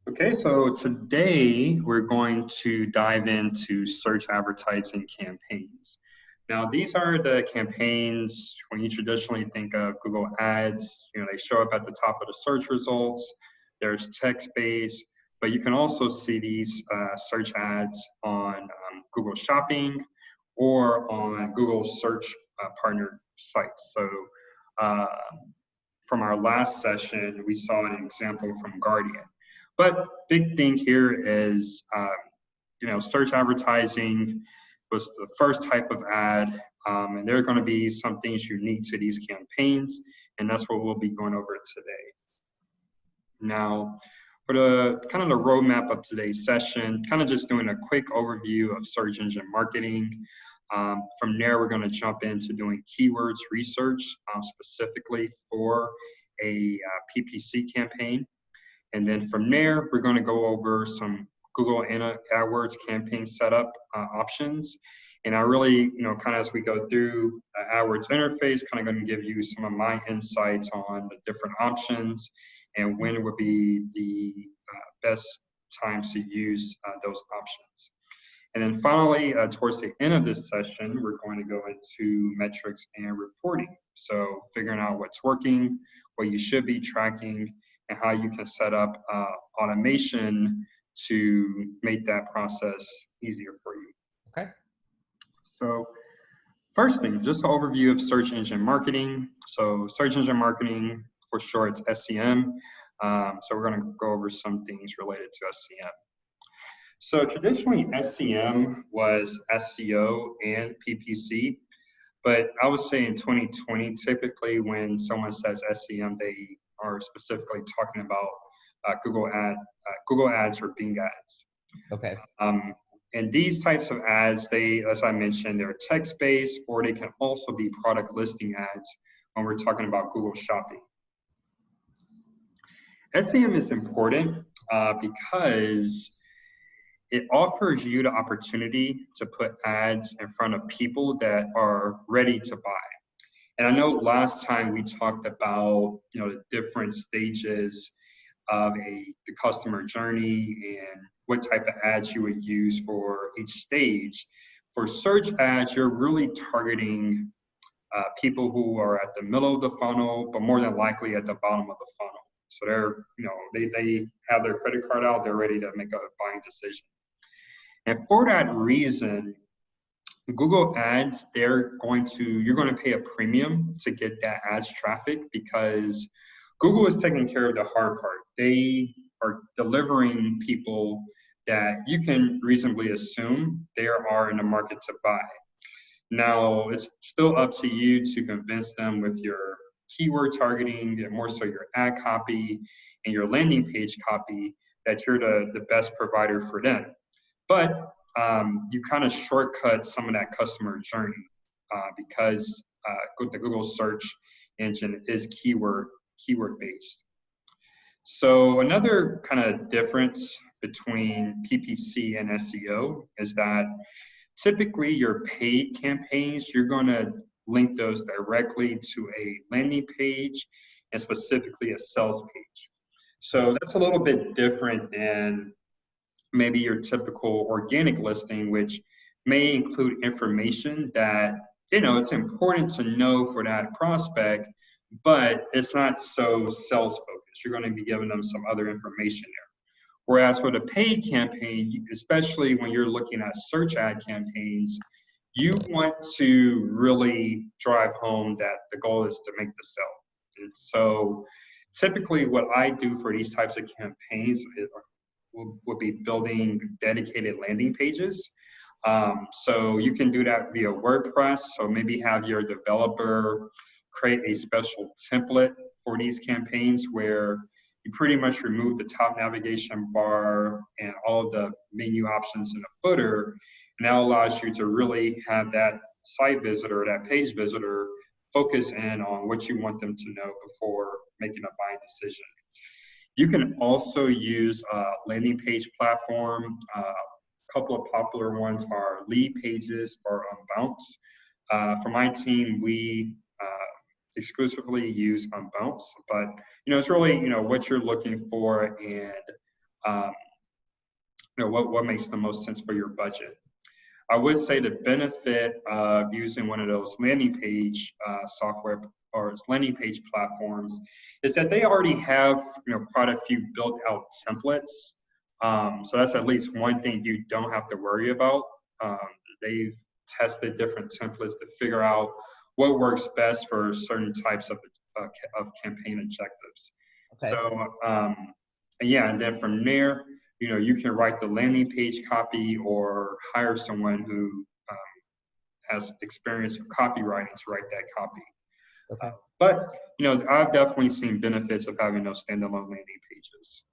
Okay, so today we're going to dive into search advertising campaigns. Now, these are the campaigns when you traditionally think of Google Ads, they show up at the top of the search results. There's text-based, but you can also see these search ads on Google Shopping or on Google Search partner sites. So uh, from our last session, we saw an example from Guardian. But big thing here is, search advertising was the first type of ad, and there are going to be some things unique to these campaigns, and that's what we'll be going over today. Now, for the kind of the roadmap of today's session, kind of just doing a quick overview of search engine marketing. From there, we're going to jump into doing keywords research specifically for a PPC campaign. And then from there, we're going to go over some Google AdWords campaign setup options. And I really, kind of as we go through AdWords interface, kind of going to give you some of my insights on the different options and when would be the best times to use those options. And then finally, towards the end of this session, we're going to go into metrics and reporting. So figuring out what's working, what you should be tracking, and how you can set up automation to make that process easier for you. Okay. So first thing, just an overview of search engine marketing. So search engine marketing, for short, it's SEM. So we're going to go over some things related to SEM. So traditionally, SEM was SEO and PPC. But I would say in 2020, typically when someone says SEM, they are specifically talking about Google Ads or Bing Ads. Okay. And these types of ads, as I mentioned, they're text-based, or they can also be product listing ads when we're talking about Google Shopping. SEM is important because it offers you the opportunity to put ads in front of people that are ready to buy. And I know last time we talked about, the different stages of the customer journey and what type of ads you would use for each stage. For search ads, you're really targeting people who are at the middle of the funnel, but more than likely at the bottom of the funnel. So they're, they have their credit card out, they're ready to make a buying decision. And for that reason, Google Ads, you're going to pay a premium to get that ads traffic because Google is taking care of the hard part. They are delivering people that you can reasonably assume they are in the market to buy. Now, it's still up to you to convince them with your keyword targeting, and more so your ad copy and your landing page copy, that you're the best provider for them. But you kind of shortcut some of that customer journey because the Google search engine is keyword based. So another kind of difference between PPC and SEO is that typically your paid campaigns, you're going to link those directly to a landing page and specifically a sales page. So that's a little bit different than maybe your typical organic listing, which may include information that, it's important to know for that prospect, but it's not so sales focused. You're going to be giving them some other information there. Whereas with a paid campaign, especially when you're looking at search ad campaigns, you want to really drive home that the goal is to make the sale. And so typically what I do for these types of campaigns will be building dedicated landing pages. So you can do that via WordPress. So maybe have your developer create a special template for these campaigns where you pretty much remove the top navigation bar and all of the menu options in the footer. And that allows you to really have that site visitor, that page visitor, focus in on what you want them to know before making a buying decision. You can also use a landing page platform. A couple of popular ones are Lead Pages or Unbounce. For my team, we exclusively use Unbounce, but it's really what you're looking for and what makes the most sense for your budget. I would say the benefit of using one of those landing page software or landing page platforms is that they already have quite a few built out templates. So that's at least one thing you don't have to worry about. They've tested different templates to figure out what works best for certain types of campaign objectives. Okay. So yeah, and then from there, you can write the landing page copy or hire someone who has experience with copywriting to write that copy. Okay. But I've definitely seen benefits of having those standalone landing pages.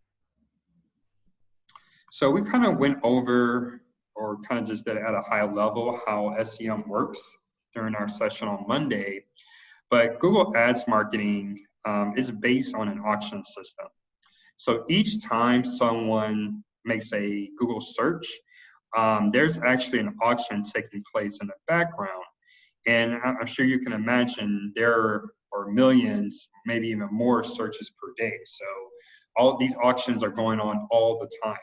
So we kind of went over, or kind of just did at a high level, how SEM works during our session on Monday. But Google Ads marketing is based on an auction system. So each time someone makes a Google search, there's actually an auction taking place in the background. And I'm sure you can imagine there are millions, maybe even more searches per day. So all these auctions are going on all the time.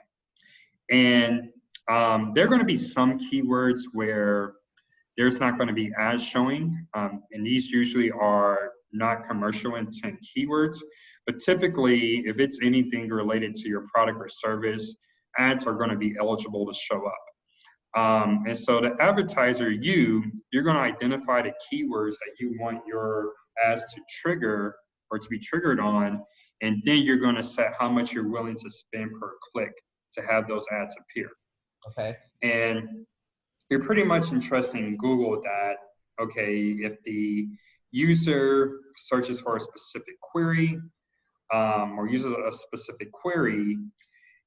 And there are going to be some keywords where there's not going to be ads showing. And these usually are not commercial intent keywords. But typically, if it's anything related to your product or service, ads are going to be eligible to show up. And so the advertiser, you're going to identify the keywords that you want your ads to trigger or to be triggered on, and then you're going to set how much you're willing to spend per click to have those ads appear. Okay. And you're pretty much entrusting Google that, okay, if the user searches for a specific query or uses a specific query,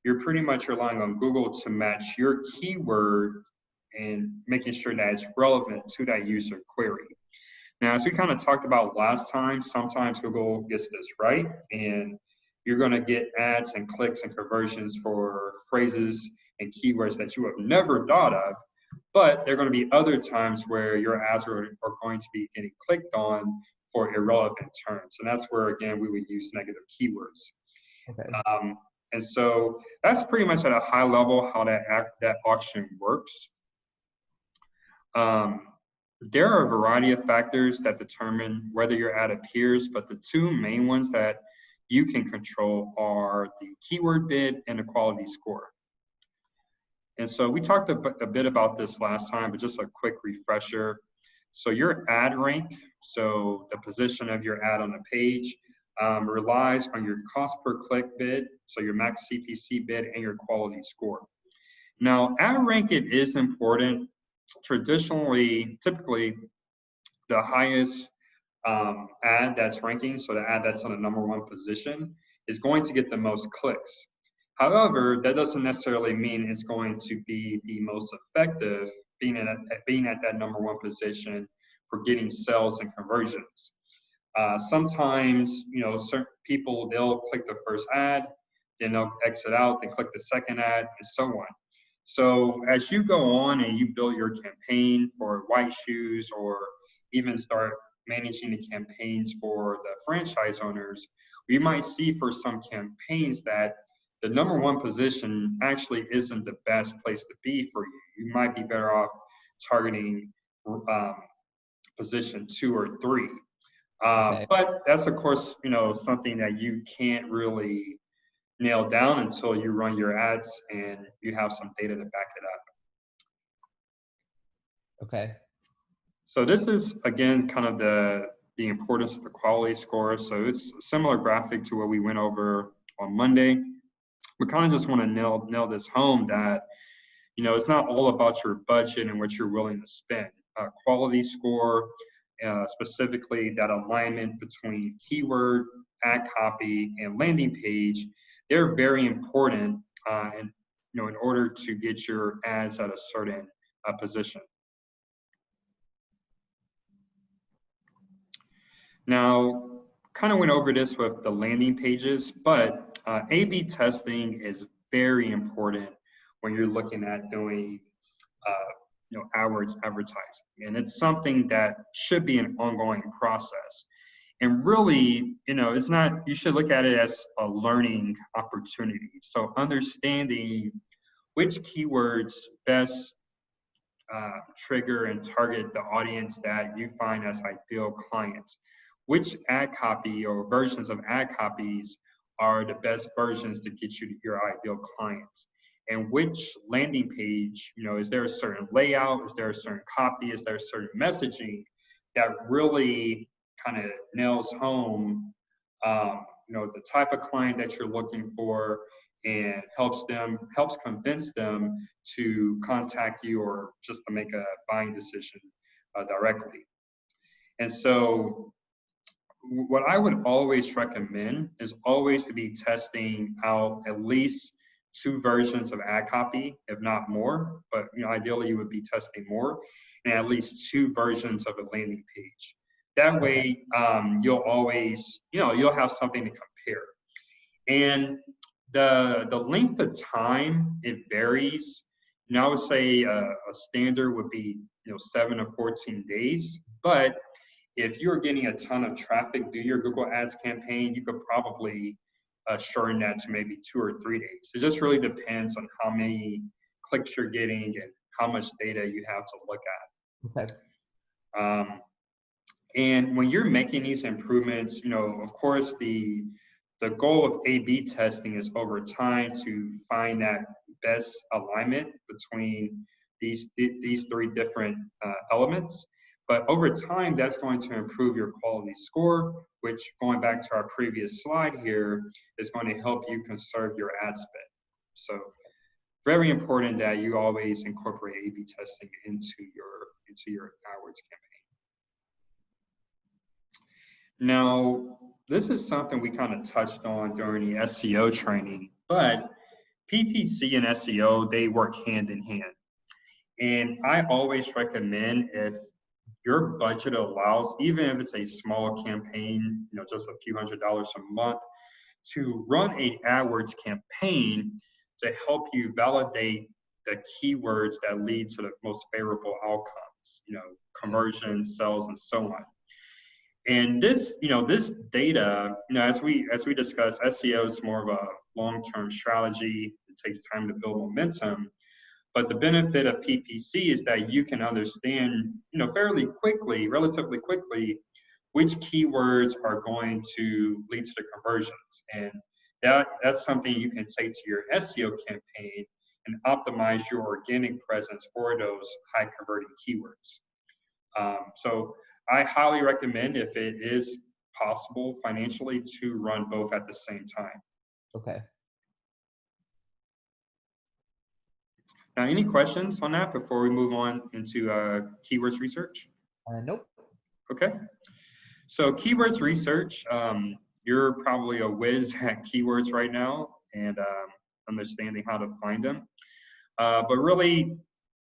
you're pretty much relying on Google to match your keyword and making sure that it's relevant to that user query. Now, as we kind of talked about last time, sometimes Google gets this right, and you're going to get ads and clicks and conversions for phrases and keywords that you have never thought of. But there are going to be other times where your ads are going to be getting clicked on for irrelevant terms. And that's where, again, we would use negative keywords. Okay. And so that's pretty much at a high level how that auction works. There are a variety of factors that determine whether your ad appears, but the two main ones that you can control are the keyword bid and the quality score. And so we talked a bit about this last time, but just a quick refresher. So your ad rank, so the position of your ad on the page, relies on your cost per click bid, so your max CPC bid, and your quality score. Now, ad rank, it is important. Typically, the highest ad that's ranking, so the ad that's on the #1 position, is going to get the most clicks. However, that doesn't necessarily mean it's going to be the most effective being at that #1 position for getting sales and conversions. Sometimes, certain people, they'll click the first ad, then they'll exit out, then click the second ad, and so on. So as you go on and you build your campaign for white shoes, or even start managing the campaigns for the franchise owners, we might see for some campaigns that the #1 position actually isn't the best place to be for you. You might be better off targeting position 2 or 3. Okay. But that's, of course, something that you can't really nail down until you run your ads and you have some data to back it up. Okay. So this is, again, kind of the importance of the quality score. So it's a similar graphic to what we went over on Monday. We kind of just want to nail this home that, it's not all about your budget and what you're willing to spend. Quality score, specifically that alignment between keyword, ad copy, and landing page, they're very important in order to get your ads at a certain position. Now, kind of went over this with the landing pages, but A/B testing is very important when you're looking at doing AdWords advertising, and it's something that should be an ongoing process. And really, it's not, you should look at it as a learning opportunity. So understanding which keywords best trigger and target the audience that you find as ideal clients. Which ad copy or versions of ad copies are the best versions to get you to your ideal clients? And which landing page, is there a certain layout? Is there a certain copy? Is there a certain messaging that really kind of nails home, the type of client that you're looking for, and helps convince them to contact you or just to make a buying decision directly. And so what I would always recommend is always to be testing out at least 2 versions of ad copy, if not more, but ideally you would be testing more, and at least 2 versions of a landing page. That way, you'll always, you'll have something to compare. And the length of time, it varies. I would say a standard would be 7 to 14 days. But if you're getting a ton of traffic through your Google Ads campaign, you could probably shorten that to maybe 2 or 3 days. It just really depends on how many clicks you're getting and how much data you have to look at. Okay. And when you're making these improvements, of course, the goal of A/B testing is over time to find that best alignment between these 3 different elements. But over time, that's going to improve your quality score, which, going back to our previous slide here, is going to help you conserve your ad spend. So very important that you always incorporate A/B testing into your AdWords campaign. Now, this is something we kind of touched on during the SEO training, but PPC and SEO, they work hand in hand. And I always recommend, if your budget allows, even if it's a small campaign, just a few $100s a month, to run an AdWords campaign to help you validate the keywords that lead to the most favorable outcomes, conversions, sales, and so on. And this data, as we discussed, SEO is more of a long-term strategy. It takes time to build momentum. But the benefit of PPC is that you can understand, fairly quickly, relatively quickly, which keywords are going to lead to the conversions. And that's something you can take to your SEO campaign and optimize your organic presence for those high converting keywords. So I highly recommend, if it is possible financially, to run both at the same time. Okay. Now, any questions on that before we move on into keywords research? Nope. Okay. So keywords research, you're probably a whiz at keywords right now and understanding how to find them. But really,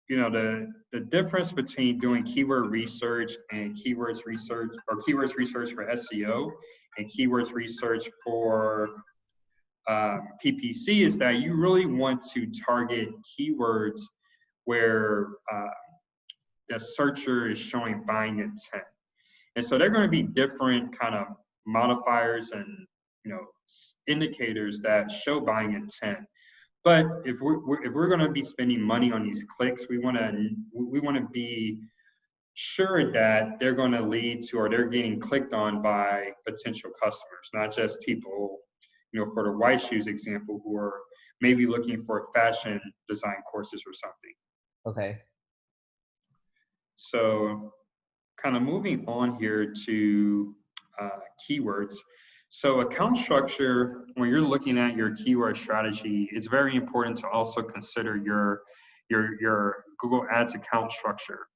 the difference between doing keyword research and keywords research, or keywords research for SEO and keywords research for PPC, is that you really want to target keywords where the searcher is showing buying intent. And so they're going to be different kind of modifiers and indicators that show buying intent. But if we're going to be spending money on these clicks, we want to be sure that they're going to lead to, or they're getting clicked on by potential customers, not just people, for the white shoes example, who are maybe looking for fashion design courses or something. Okay. So kind of moving on here to keywords. So account structure, when you're looking at your keyword strategy, it's very important to also consider your Google Ads account structure.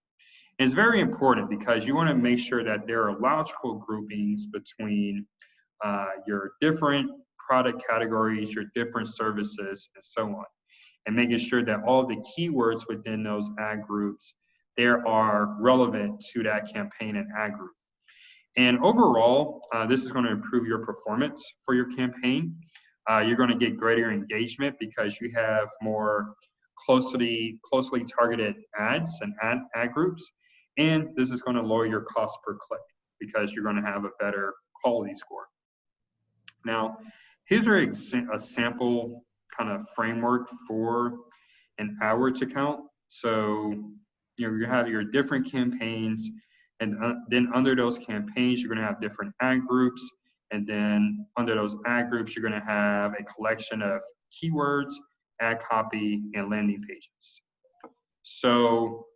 And it's very important because you want to make sure that there are logical groupings between your different product categories, your different services, and so on. And making sure that all the keywords within those ad groups, they are relevant to that campaign and ad group. And overall, this is going to improve your performance for your campaign. You're going to get greater engagement because you have more closely targeted ads and ad groups. And this is going to lower your cost per click because you're going to have a better quality score. Now, here's a sample kind of framework for an AdWords account. So, you have your different campaigns, and then under those campaigns, you're going to have different ad groups. And then under those ad groups, you're going to have a collection of keywords, ad copy, and landing pages. So,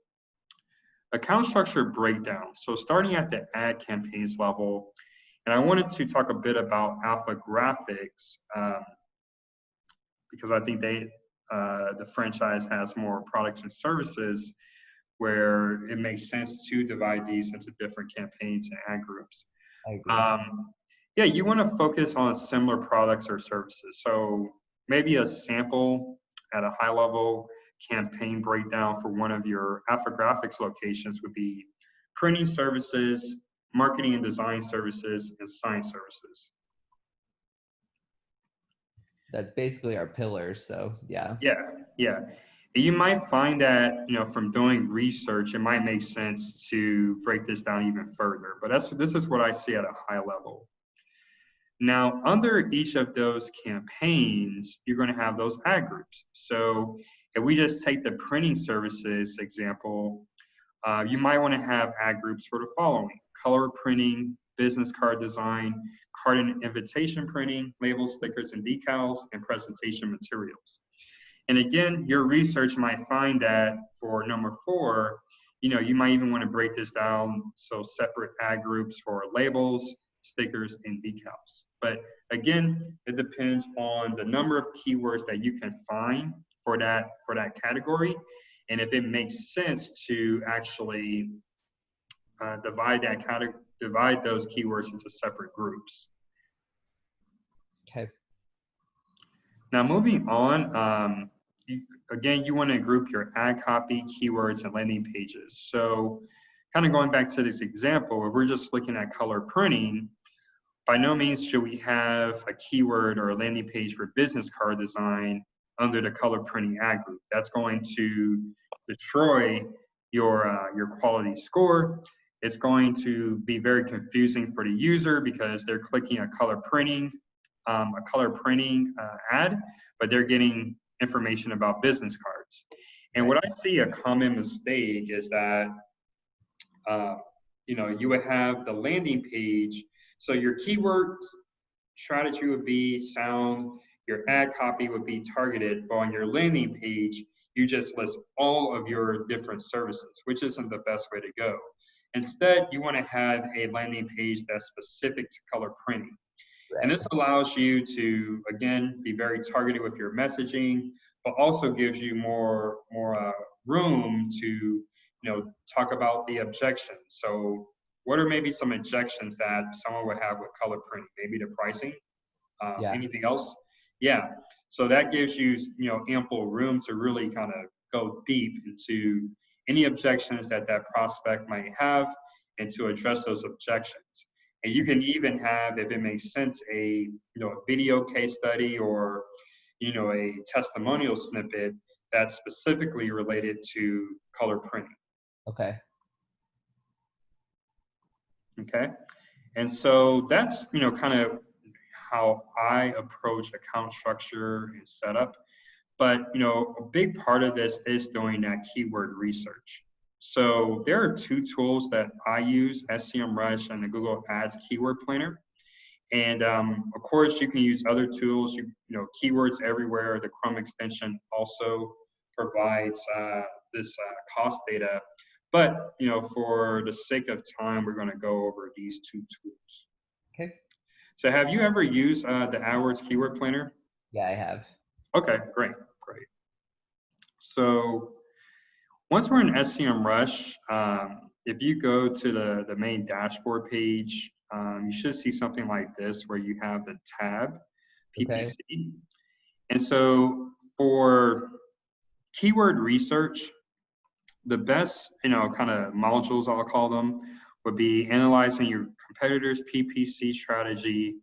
account structure breakdown. So starting at the ad campaigns level, and I wanted to talk a bit about Alpha Graphics because I think the franchise has more products and services where it makes sense to divide these into different campaigns and ad groups. I agree. Yeah, you want to focus on similar products or services. So maybe a sample at a high level campaign breakdown for one of your Alpha Graphics locations would be printing services, marketing and design services, and sign services. That's basically our pillars. So yeah. Yeah. You might find that, from doing research, it might make sense to break this down even further, but this is what I see at a high level. Now, under each of those campaigns, you're going to have those ad groups. So if we just take the printing services example, you might want to have ad groups for the following: color printing, business card design, card and invitation printing, labels, stickers, and decals, and presentation materials. And again, your research might find that for number 4, you might even want to break this down so separate ad groups for labels, stickers, and decals. But again, it depends on the number of keywords that you can find for that category, and if it makes sense to actually divide those keywords into separate groups. Okay. Now moving on, again, you want to group your ad copy, keywords, and landing pages. So kind of going back to this example, if we're just looking at color printing, by no means should we have a keyword or a landing page for business card design under the color printing ad group. That's going to destroy your quality score. It's going to be very confusing for the user because they're clicking a color printing ad, but they're getting information about business cards. And what I see a common mistake is that you would have the landing page. So your keyword strategy would be sound, your ad copy would be targeted, but on your landing page, you just list all of your different services, which isn't the best way to go. Instead, you want to have a landing page that's specific to color printing. Right. And this allows you to, again, be very targeted with your messaging, but also gives you more room to, talk about the objections. So what are maybe some objections that someone would have with color printing? Maybe the pricing, anything else? Yeah, so that gives you, ample room to really kind of go deep into any objections that prospect might have and to address those objections. And you can even have, if it makes sense, a video case study or a testimonial snippet that's specifically related to color printing. Okay. And so that's kind of how I approach account structure and setup. But a big part of this is doing that keyword research. So there are 2 tools that I use, SEMrush and the Google Ads Keyword Planner. And of course, you can use other tools. Keywords Everywhere, the Chrome extension, also provides this cost data. But for the sake of time, we're going to go over these 2 tools. Okay. So have you ever used the AdWords Keyword Planner? Yeah, I have. Okay, great. So once we're in SEMrush, if you go to the main dashboard page, you should see something like this where you have the tab PPC. Okay. And so for keyword research, the best, kind of modules, I'll call them, would be analyzing your competitor's PPC strategy,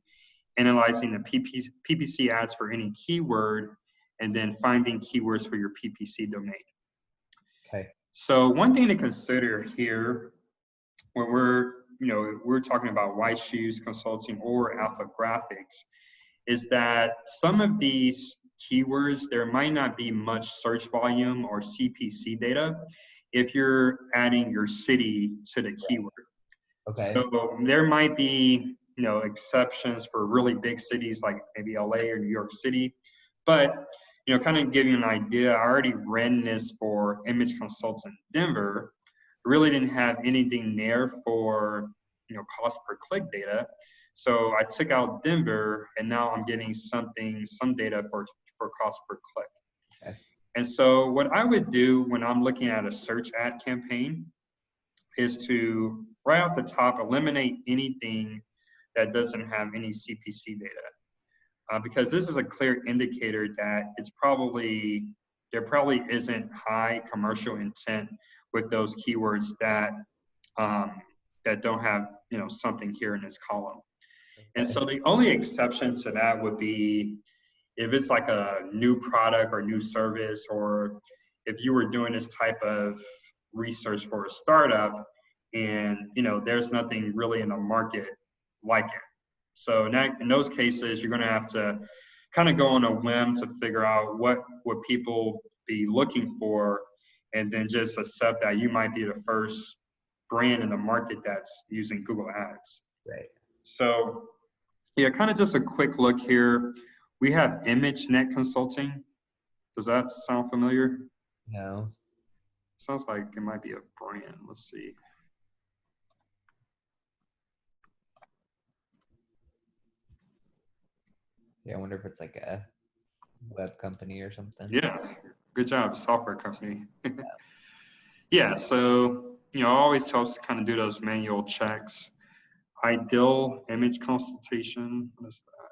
analyzing the PPC ads for any keyword, and then finding keywords for your PPC domain. Okay. So one thing to consider here when we're we're talking about White Shoes Consulting or Alpha Graphics, is that some of these keywords, there might not be much search volume or CPC data if you're adding your city to the keyword. Okay. So there might be, exceptions for really big cities like maybe LA or New York City, but, kind of give you an idea, I already ran this for Image Consultant Denver, really didn't have anything there for, cost per click data. So I took out Denver and now I'm getting some data for cost per click. Okay. And so what I would do when I'm looking at a search ad campaign is to, right off the top, eliminate anything that doesn't have any CPC data. Because this is a clear indicator that there probably isn't high commercial intent with those keywords that don't have, something here in this column. Okay. And so the only exception to that would be if it's like a new product or new service, or if you were doing this type of research for a startup and, there's nothing really in the market like it. So in those cases, you're going to have to kind of go on a whim to figure out what would people be looking for, and then just accept that you might be the first brand in the market that's using Google Ads. Right. So yeah, kind of just a quick look here. We have ImageNet Consulting. Does that sound familiar? No. Sounds like it might be a brand. Let's see. Yeah, I wonder if it's like a web company or something. Yeah, good job, software company. Yeah, so, always helps to kind of do those manual checks. Ideal Image Consultation, what is that?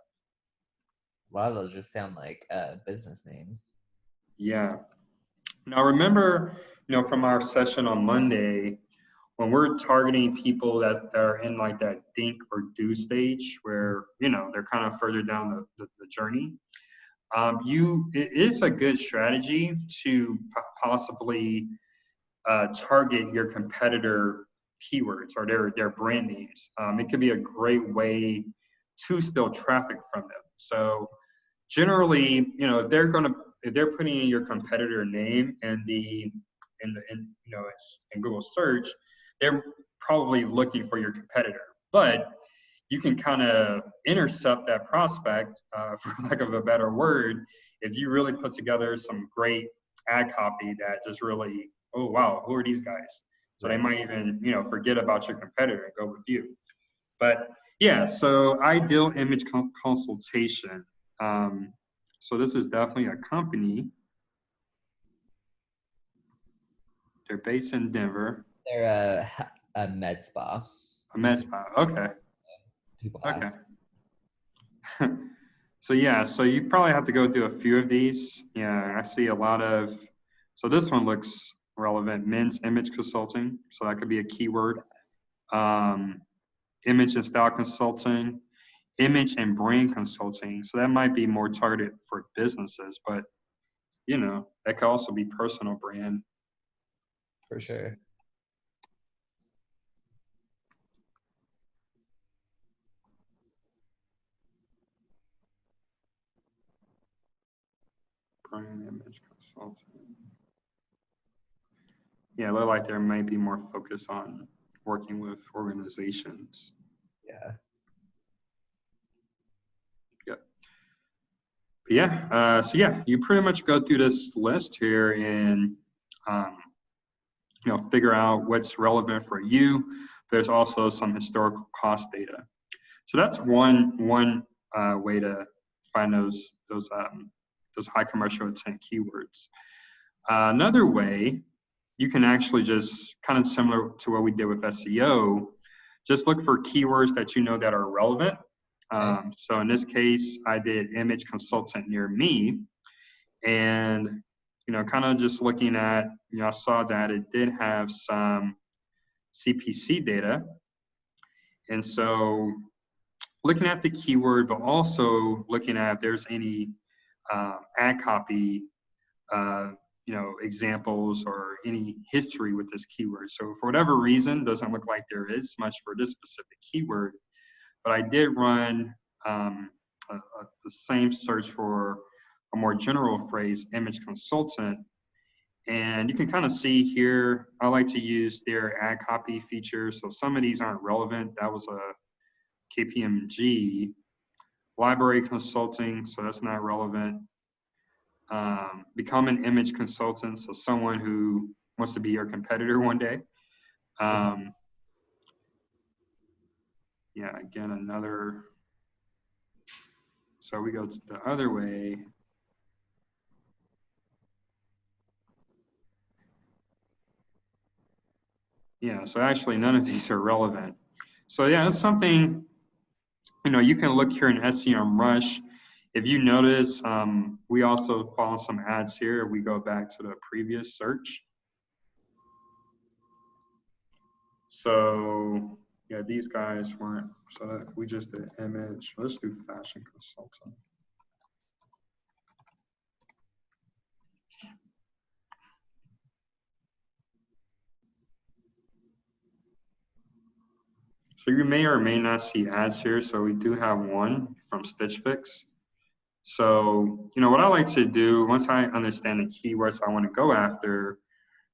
A lot of those just sound like business names. Yeah. Now remember, from our session on Monday, when we're targeting people that are in like that think or do stage where, they're kind of further down the journey, it is a good strategy to possibly target your competitor keywords or their brand names. It could be a great way to steal traffic from them. So generally, if they're putting in your competitor name in Google search, they're probably looking for your competitor. But you can kind of intercept that prospect, for lack of a better word, if you really put together some great ad copy that just really, oh wow, who are these guys? So they might even, forget about your competitor and go with you. But yeah, so Ideal Image Consultation. So this is definitely a company. They're based in Denver. They're a med spa. A med spa, okay. People ask. Okay. So yeah, so you probably have to go do a few of these. Yeah, I see a lot of, so this one looks relevant, men's image consulting. So that could be a keyword. Image and style consulting, image and brand consulting. So that might be more targeted for businesses, but that could also be personal brand. For sure. Brand image consulting. Yeah, it looks like there might be more focus on working with organizations. Yeah. Yep. Yeah. So yeah, you pretty much go through this list here and figure out what's relevant for you. There's also some historical cost data. So that's one way to find those high commercial intent keywords. Another way, you can actually just kind of similar to what we did with SEO, just look for keywords that that are relevant. So in this case, I did image consultant near me, and kind of just looking at, I saw that it did have some CPC data, and so looking at the keyword, but also looking at if there's any ad copy examples or any history with this keyword. So for whatever reason, doesn't look like there is much for this specific keyword, but I did run the same search for a more general phrase, image consultant. And you can kind of see here, I like to use their ad copy feature. So some of these aren't relevant. That was a KPMG. Library consulting, so that's not relevant. Become an image consultant, so someone who wants to be your competitor one day. Yeah, again, another. So we go to the other way. Yeah, so actually none of these are relevant. So yeah, it's something, you can look here in SEMrush. If you notice, we also follow some ads here. We go back to the previous search. So yeah, these guys weren't, so that we just did image. Let's do fashion consultant. So you may or may not see ads here. So we do have one from Stitch Fix. So, what I like to do, once I understand the keywords I want to go after,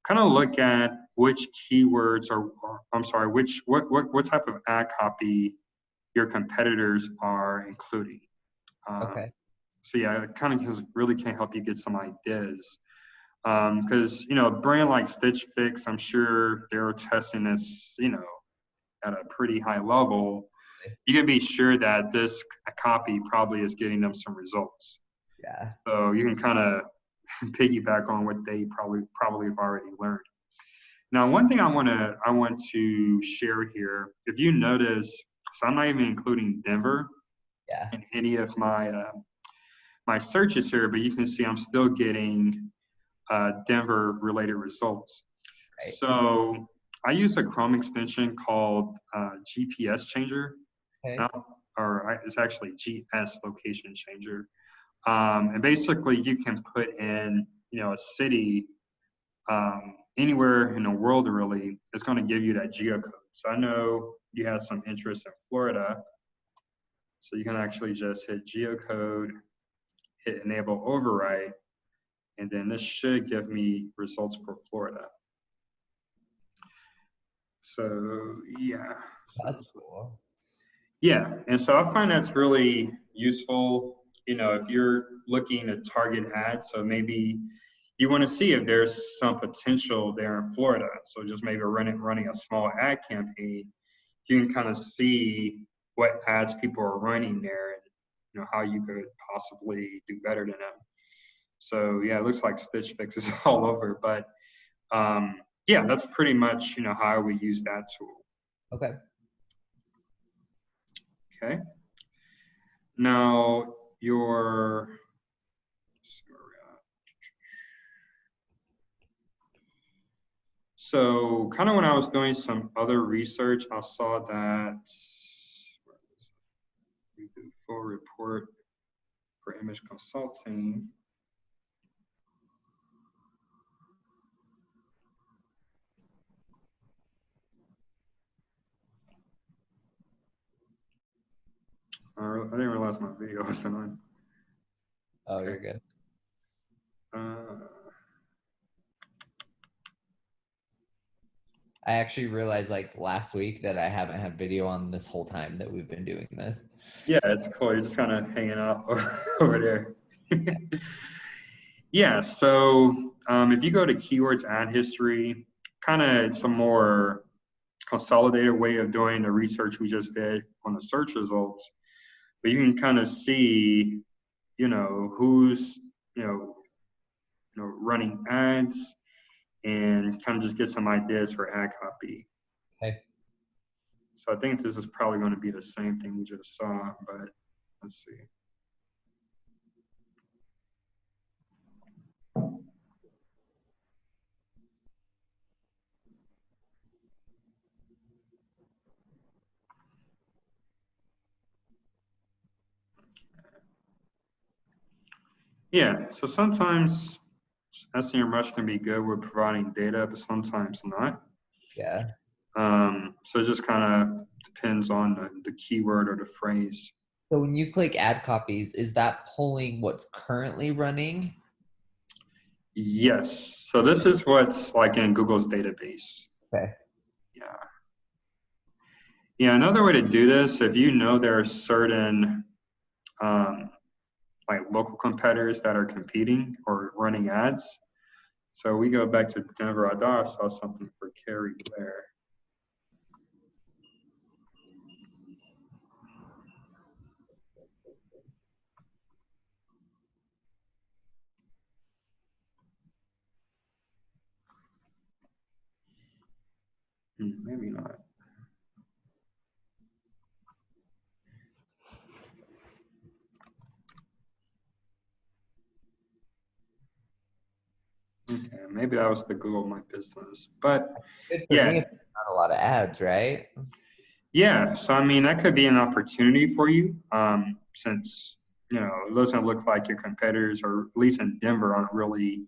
kind of look at which keywords what type of ad copy your competitors are including. Okay. So yeah, it kind of really can help you get some ideas. Because, a brand like Stitch Fix, I'm sure they're testing this, at a pretty high level. You can be sure that this copy probably is getting them some results. Yeah. So you can kind of piggyback on what they probably have already learned. Now, one thing I want to share here, if you notice, so I'm not even including Denver in any of my my searches here, but you can see I'm still getting Denver related results. Right. So I use a Chrome extension called GPS Changer, it's actually GS Location Changer. And basically you can put in, a city anywhere in the world really, it's going to give you that geocode. So I know you have some interest in Florida. So you can actually just hit geocode, hit enable override, and then this should give me results for Florida. So yeah. That's cool. Yeah, and so I find that's really useful, if you're looking to target ads. So maybe you want to see if there's some potential there in Florida. So just maybe running a small ad campaign, you can kind of see what ads people are running there and how you could possibly do better than them. So yeah, it looks like Stitch Fix is all over, but yeah, that's pretty much how I would use that tool. Okay. Okay. Now so kind of when I was doing some other research, I saw that we do full report for image consulting. I didn't realize my video was on. Oh, okay. You're good. I actually realized last week that I haven't had video on this whole time that we've been doing this. Yeah, it's cool. You're just kind of hanging out over there. Yeah, so if you go to keywords ad history, kind of it's a more consolidated way of doing the research we just did on the search results. But you can kind of see, who's, running ads and kind of just get some ideas for ad copy. Okay. So I think this is probably going to be the same thing we just saw, but let's see. Yeah, so sometimes SEM Rush can be good with providing data, but sometimes not. Yeah. So it just kind of depends on the keyword or the phrase. So when you click add copies, is that pulling what's currently running? Yes. So this is what's like in Google's database. Okay. Yeah. Yeah, another way to do this, if you know there are certain like local competitors that are competing or running ads. So we go back to Denver. I thought I saw something for Carrie there. Maybe not. Okay, maybe that was the Google My Business. But Good for me yeah, if there's not a lot of ads, right? yeah. So I mean, that could be an opportunity for you, since it doesn't look like your competitors, or at least in Denver, aren't really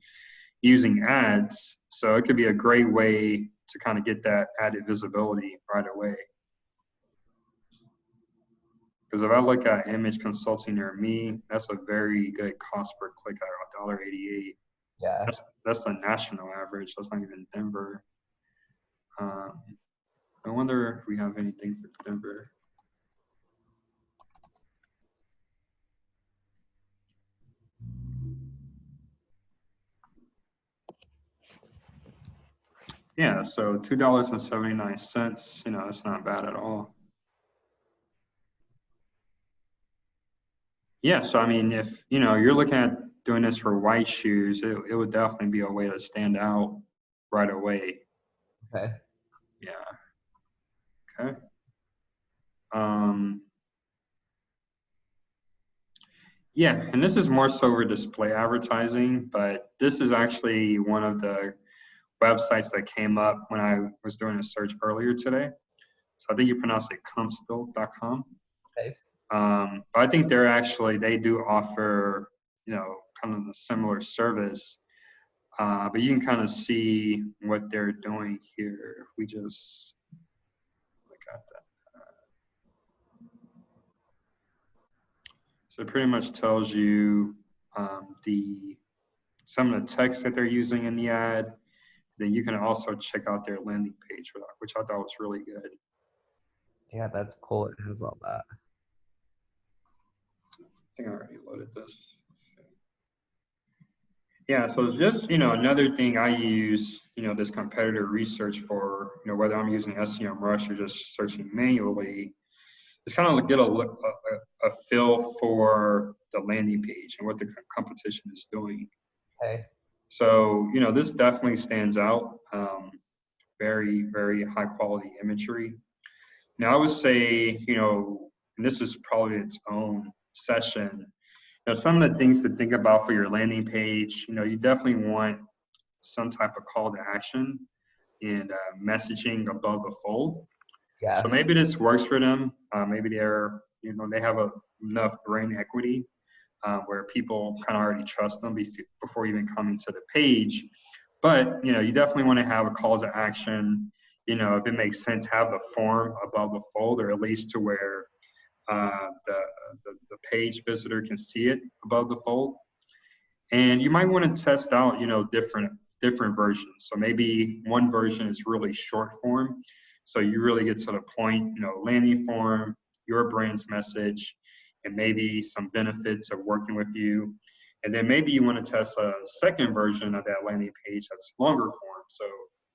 using ads. So it could be a great way to kind of get that added visibility right away. Because if I look at image consulting near me, that's a very good cost per click at $1.88. Yeah. That's the national average. That's not even Denver. I wonder if we have anything for Denver. Yeah, so $2.79. That's not bad at all. Yeah, so I mean, if you're looking at doing this for white shoes, it would definitely be a way to stand out right away. Okay. Yeah. Okay. Um, yeah, and this is more so for display advertising, but this is actually one of the websites that came up when I was doing a search earlier today. So I think you pronounce it comstill.com. Okay. But I think they do offer, kind of a similar service. But you can kind of see what they're doing here. If we just look at that. So it pretty much tells you some of the text that they're using in the ad. Then you can also check out their landing page, which I thought was really good. Yeah, that's cool. It has all that. I think I already loaded this. Yeah, so it's just, another thing I use, this competitor research for, whether I'm using SEM Rush or just searching manually, is kind of get a feel for the landing page and what the competition is doing. Okay. So, this definitely stands out. Very, very high quality imagery. Now, I would say, and this is probably its own session, some of the things to think about for your landing page, you definitely want some type of call to action and messaging above the fold. So Yeah. maybe this works for them. Maybe they have enough brand equity where people kind of already trust them before even coming to the page. But, you definitely want to have a call to action. If it makes sense, have the form above the fold, or at least to where the page visitor can see it above the fold. And you might want to test out, different versions. So maybe one version is really short form. So you really get to the point, landing form, your brand's message, and maybe some benefits of working with you. And then maybe you want to test a second version of that landing page that's longer form. So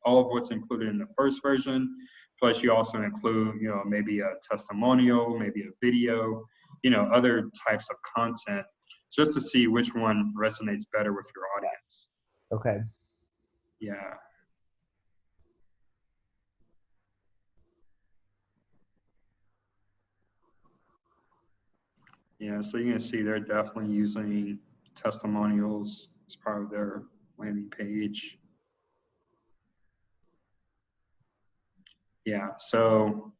all of what's included in the first version, plus you also include, maybe a testimonial, maybe a video, other types of content, just to see which one resonates better with your audience. Okay. Yeah. Yeah, so you can see they're definitely using testimonials as part of their landing page. Yeah, so,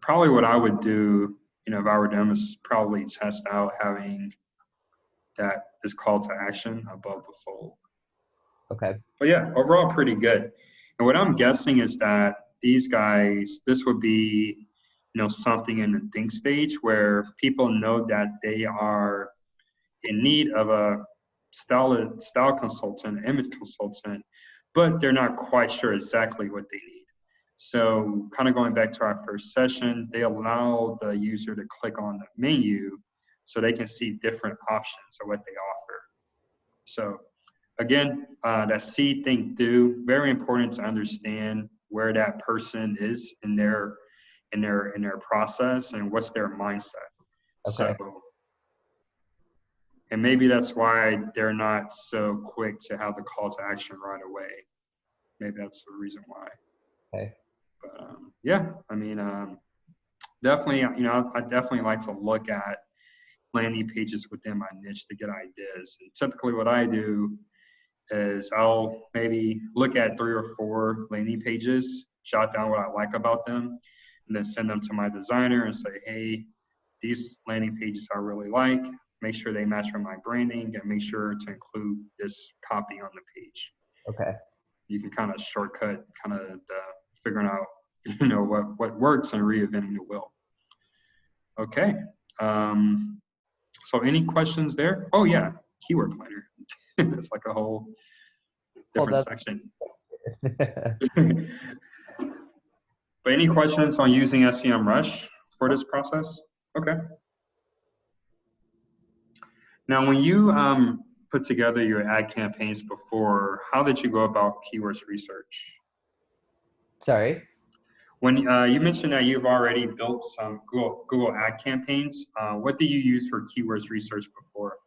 probably what I would do, if I were them, is probably test out having this call to action above the fold. Okay. But yeah, overall pretty good. And what I'm guessing is that these guys, this would be, something in the think stage where people know that they are in need of a style consultant, image consultant, but they're not quite sure exactly what they need. So kind of going back to our first session, they allow the user to click on the menu so they can see different options of what they offer. So again, that see, think, do, very important to understand where that person is in their process and what's their mindset. Okay. So, and maybe that's why they're not so quick to have the call to action right away. Maybe that's the reason why. Okay. But yeah, I mean, definitely, I definitely like to look at landing pages within my niche to get ideas. And typically what I do is I'll maybe look at 3 or 4 landing pages, jot down what I like about them, and then send them to my designer and say, hey, these landing pages I really like. Make sure they match with my branding and make sure to include this copy on the page. Okay. You can kind of shortcut kind of figuring out, what works and reinventing the wheel. Okay. So any questions there? Oh yeah, keyword planner. It's like a whole different section. But any questions on using SEMrush for this process? Okay. Now, when you put together your ad campaigns before, how did you go about keywords research? Sorry. When you mentioned that you've already built some Google ad campaigns, what do you use for keywords research before?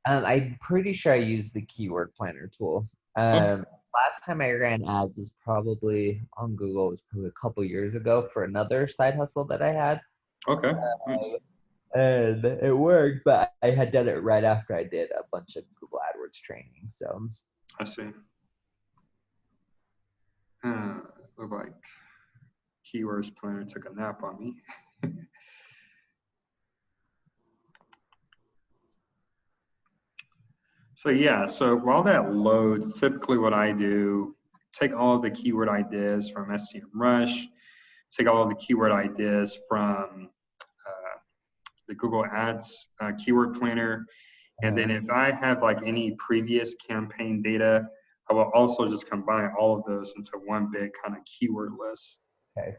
I'm pretty sure I used the keyword planner tool. Oh, Last time I ran ads was probably on Google. It was probably a couple years ago for another side hustle that I had. okay, nice. And it worked, but I had done it right after I did a bunch of Google AdWords training. So I see. Look like keywords planner took a nap on me. So yeah, so while that loads, typically what I do, take all of the keyword ideas from SEMrush, take all of the keyword ideas from the Google Ads keyword planner, and then if I have like any previous campaign data, I will also just combine all of those into one big kind of keyword list. okay.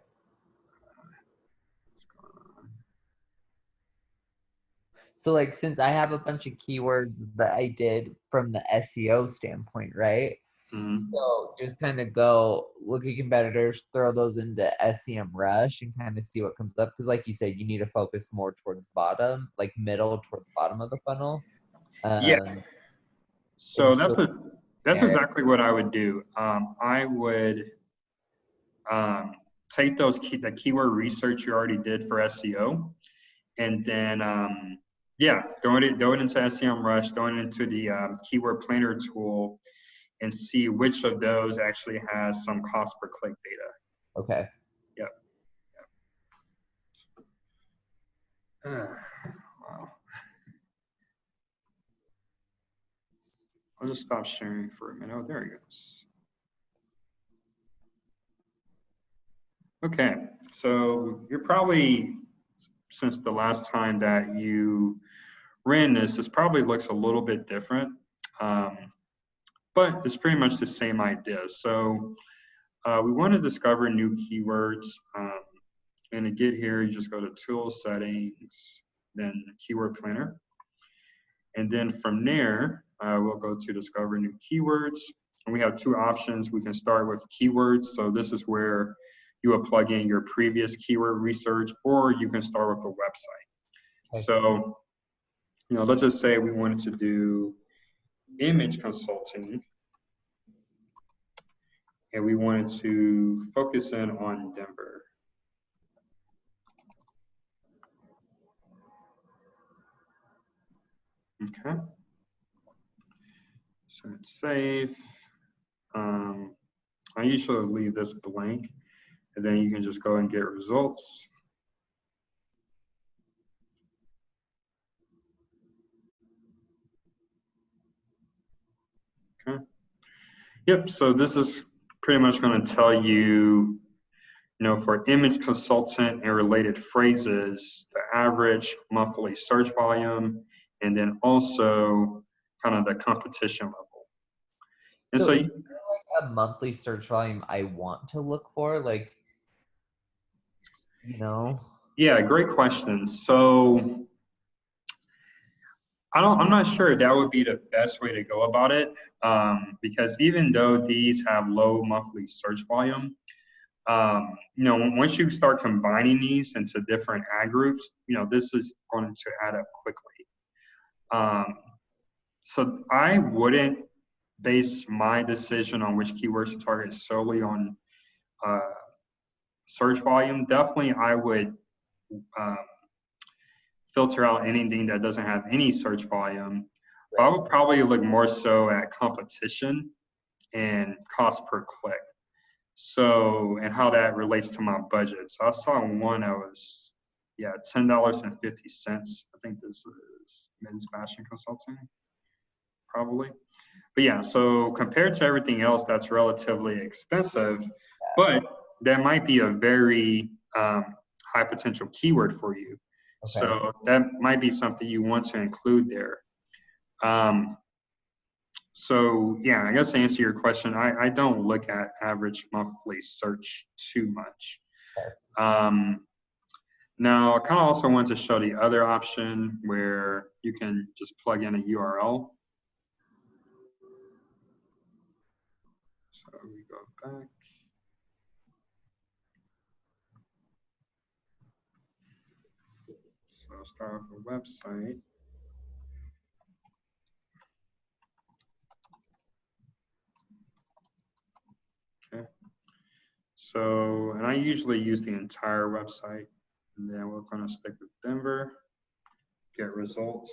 So like since I have a bunch of keywords that I did from the SEO standpoint, right? Mm-hmm. So just kind of go look at competitors, throw those into SEMrush and kind of see what comes up. Because like you said, you need to focus more towards bottom, like middle towards bottom of the funnel. Yeah. So And so that's there. exactly what I would do. I would take the keyword research you already did for SEO, and then throw it into SEMrush, throw it into the keyword planner tool, and see which of those actually has some cost per click data. Okay. Yep. Wow. I'll just stop sharing for a minute. Oh, there it goes. Okay, so you're probably, since the last time that you ran this probably looks a little bit different, but it's pretty much the same idea. So we want to discover new keywords. And to get here, you just go to Tools, Settings, then Keyword Planner. And then from there, we'll go to Discover New Keywords. And we have 2 options. We can start with keywords. So this is where you will plug in your previous keyword research, or you can start with a website. Okay. So, let's just say we wanted to do image consulting, and we wanted to focus in on Denver. Okay. So it's safe. I usually leave this blank, and then you can just go and get results. Okay. Yep. So this is pretty much going to tell you, for image consultant and related phrases, the average monthly search volume, and then also kind of the competition level. And So so is there like a monthly search volume I want to look for? Like, yeah, great question. So I'm not sure that would be the best way to go about it, because even though these have low monthly search volume, once you start combining these into different ad groups, this is going to add up quickly. So I wouldn't base my decision on which keywords to target solely on search volume. Definitely, I would filter out anything that doesn't have any search volume. But I would probably look more so at competition and cost per click. So, and how that relates to my budget. So I saw one that was, $10.50. I think this is men's fashion consulting, probably. But yeah, so compared to everything else, that's relatively expensive, but that might be a very high potential keyword for you. Okay. So that might be something you want to include there. So yeah, I guess to answer your question, I don't look at average monthly search too much. Okay. Now, I kind of also want to show the other option where you can just plug in a URL. So we go back. So I'll start off a website. Okay. So, and I usually use the entire website, and then we're going to stick with Denver, get results.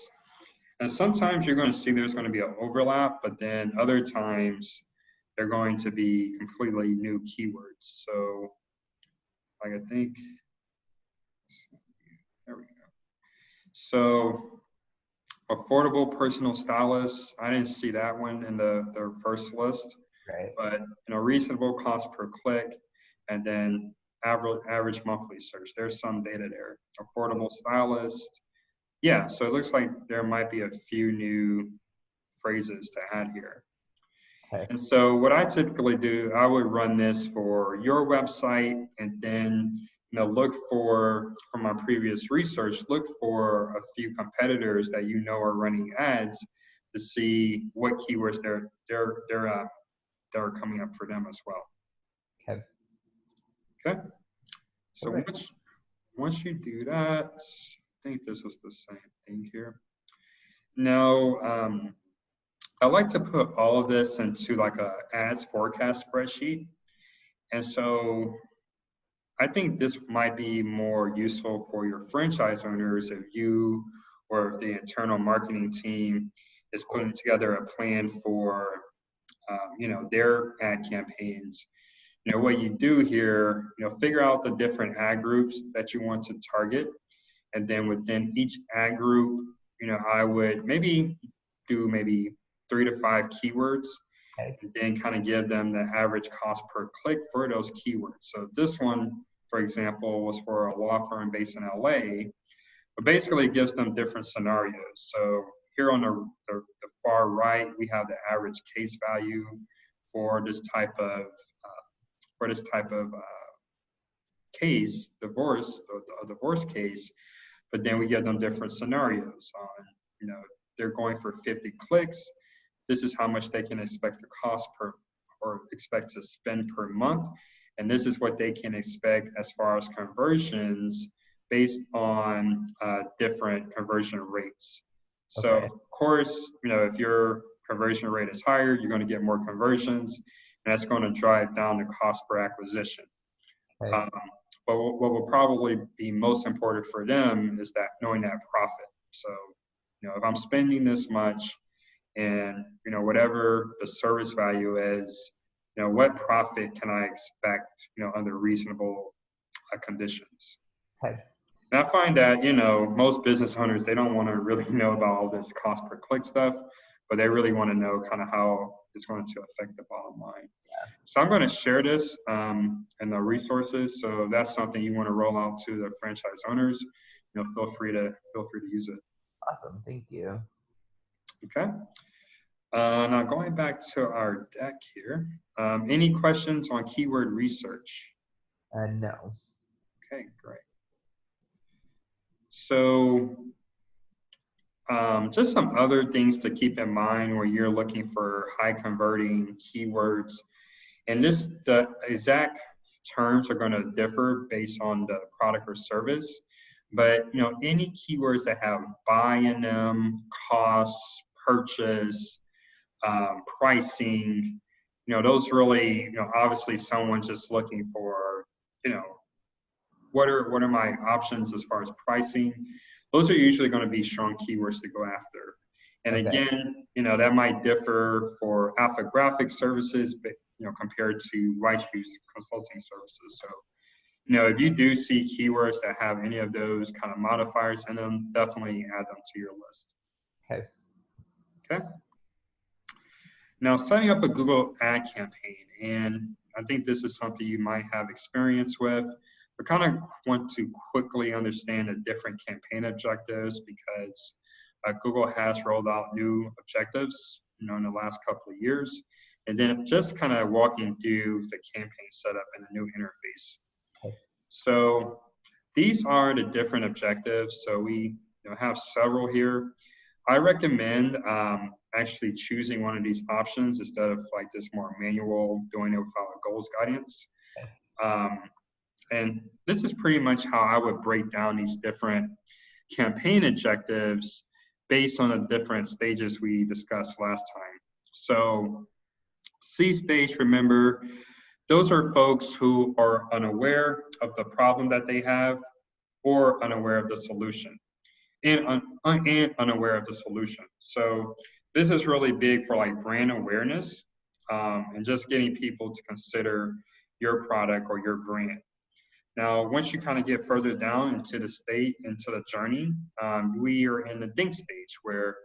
And sometimes you're going to see there's going to be an overlap, but then other times they're going to be completely new keywords. So, like I think, there we go. So, affordable personal stylist, I didn't see that one in the first list. Right. But reasonable cost per click, and then average monthly search. There's some data there. Affordable stylist. Yeah, so it looks like there might be a few new phrases to add here. Okay. And so what I typically do, I would run this for your website, and then look for, from my previous research, look for a few competitors that are running ads to see what keywords they're coming up for them as well. Okay. Okay. So once you do that, I think this was the same thing here. Now, I like to put all of this into like a ads forecast spreadsheet. And so I think this might be more useful for your franchise owners if you or if the internal marketing team is putting together a plan for their ad campaigns. What you do here, figure out the different ad groups that you want to target. And then within each ad group, I would maybe do 3 to 5 keywords, Okay. and then kind of give them the average cost per click for those keywords. So this one, for example, was for a law firm based in LA, but basically it gives them different scenarios. So here on the far right, we have the average case value for this type of case, a divorce case, but then we give them different scenarios on, if they're going for 50 clicks, this is how much they can expect to cost or expect to spend per month. And this is what they can expect as far as conversions based on different conversion rates. So Okay. of course, if your conversion rate is higher, you're going to get more conversions, and that's going to drive down the cost per acquisition. Okay. But what will probably be most important for them is that knowing that profit. So, if I'm spending this much, and whatever the service value is, what profit can I expect, under reasonable conditions? Okay. And I find that most business owners, they don't want to really know about all this cost per click stuff, but they really want to know kind of how it's going to affect the bottom line. So I'm going to share this in the resources. So if that's something you want to roll out to the franchise owners, feel free to use it. Awesome, thank you. Okay. Now going back to our deck here, any questions on keyword research? No. Okay, great. So just some other things to keep in mind when you're looking for high converting keywords. And the exact terms are going to differ based on the product or service. But any keywords that have buy in them, costs, purchase, pricing, those really, obviously someone's just looking for, what are my options as far as pricing? Those are usually going to be strong keywords to go after. And again, that might differ for alphographic services, but compared to white shoes consulting services. So, if you do see keywords that have any of those kind of modifiers in them, definitely add them to your list. Okay. Now, setting up a Google ad campaign, and I think this is something you might have experience with. We kind of want to quickly understand the different campaign objectives because Google has rolled out new objectives, in the last couple of years, and then just kind of walking through the campaign setup in a new interface. So these are the different objectives. So we have several here. I recommend actually choosing one of these options instead of like this more manual doing it without a goals guidance. And this is pretty much how I would break down these different campaign objectives based on the different stages we discussed last time. So C stage, remember, those are folks who are unaware of the problem that they have or unaware of the solution and unaware of the solution. So this is really big for like brand awareness and just getting people to consider your product or your brand. Now, once you kind of get further down into the journey, we are in the think stage where,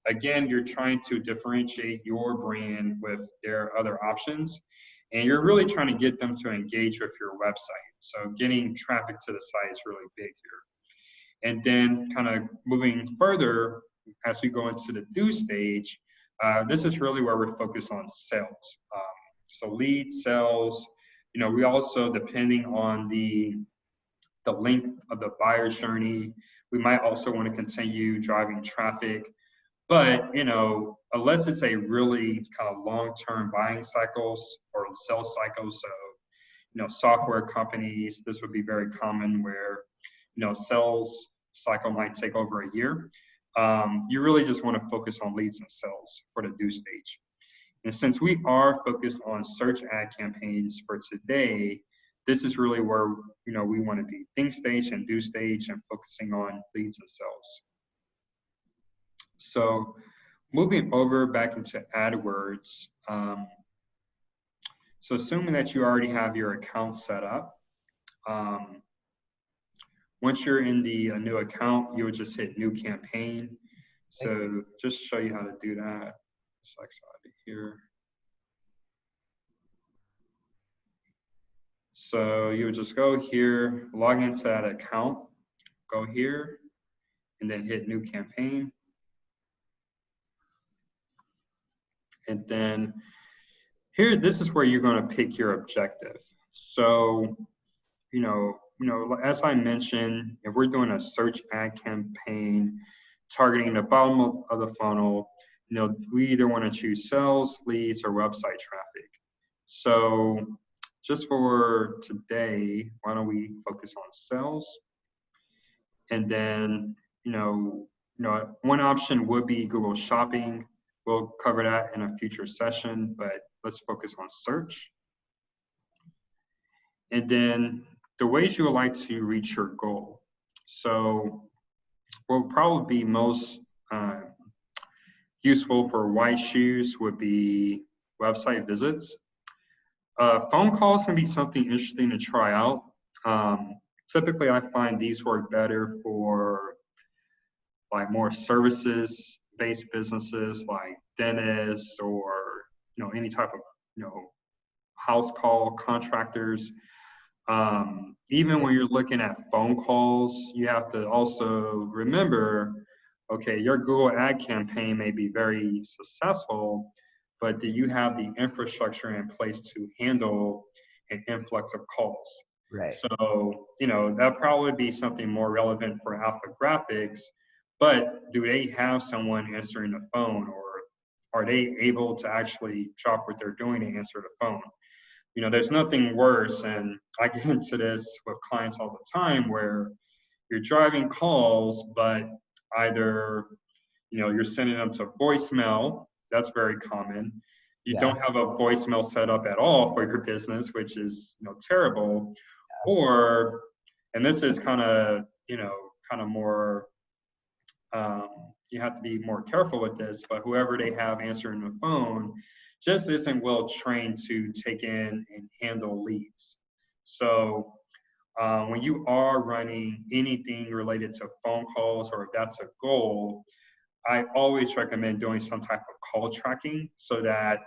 again, you're trying to differentiate your brand with their other options, and you're really trying to get them to engage with your website. So getting traffic to the site is really big here. And then kind of moving further as we go into the do stage, this is really where we're focused on sales. So leads, sales. We also, depending on the length of the buyer's journey, we might also want to continue driving traffic. But, unless it's a really kind of long-term buying cycles or sales cycles, so, software companies, this would be very common where, sales cycle might take over a year. You really just want to focus on leads and sales for the do stage. And since we are focused on search ad campaigns for today, this is really where, we want to be think stage and do stage and focusing on leads and sales. So moving over back into AdWords. So assuming that you already have your account set up, once you're in the new account, you would just hit new campaign. So just show you how to do that. Select out of here. So you would just go here, log into that account, go here, and then hit new campaign. And then here, this is where you're going to pick your objective. So, as I mentioned, if we're doing a search ad campaign targeting the bottom of the funnel, we either want to choose sales, leads, or website traffic. So just for today, why don't we focus on sales? And then, one option would be Google Shopping. We'll cover that in a future session, but let's focus on search. And then the ways you would like to reach your goal. So what would probably be most useful for white shoes would be website visits. Phone calls can be something interesting to try out. Typically, I find these work better for like more services-based businesses like dentists, or any type of house call contractors. Even when you're looking at phone calls, you have to also remember, okay, your Google ad campaign may be very successful, but do you have the infrastructure in place to handle an influx of calls? Right. So, that'll probably be something more relevant for Alpha Graphics, but do they have someone answering the phone, or are they able to actually drop what they're doing and answer the phone? There's nothing worse, and I get into this with clients all the time, where you're driving calls, but either, you're sending them to voicemail. That's very common. You don't have a voicemail set up at all for your business, which is, terrible. Or, and this is kind of more, you have to be more careful with this, but whoever they have answering the phone just isn't well trained to take in and handle leads. So when you are running anything related to phone calls, or if that's a goal, I always recommend doing some type of call tracking, so that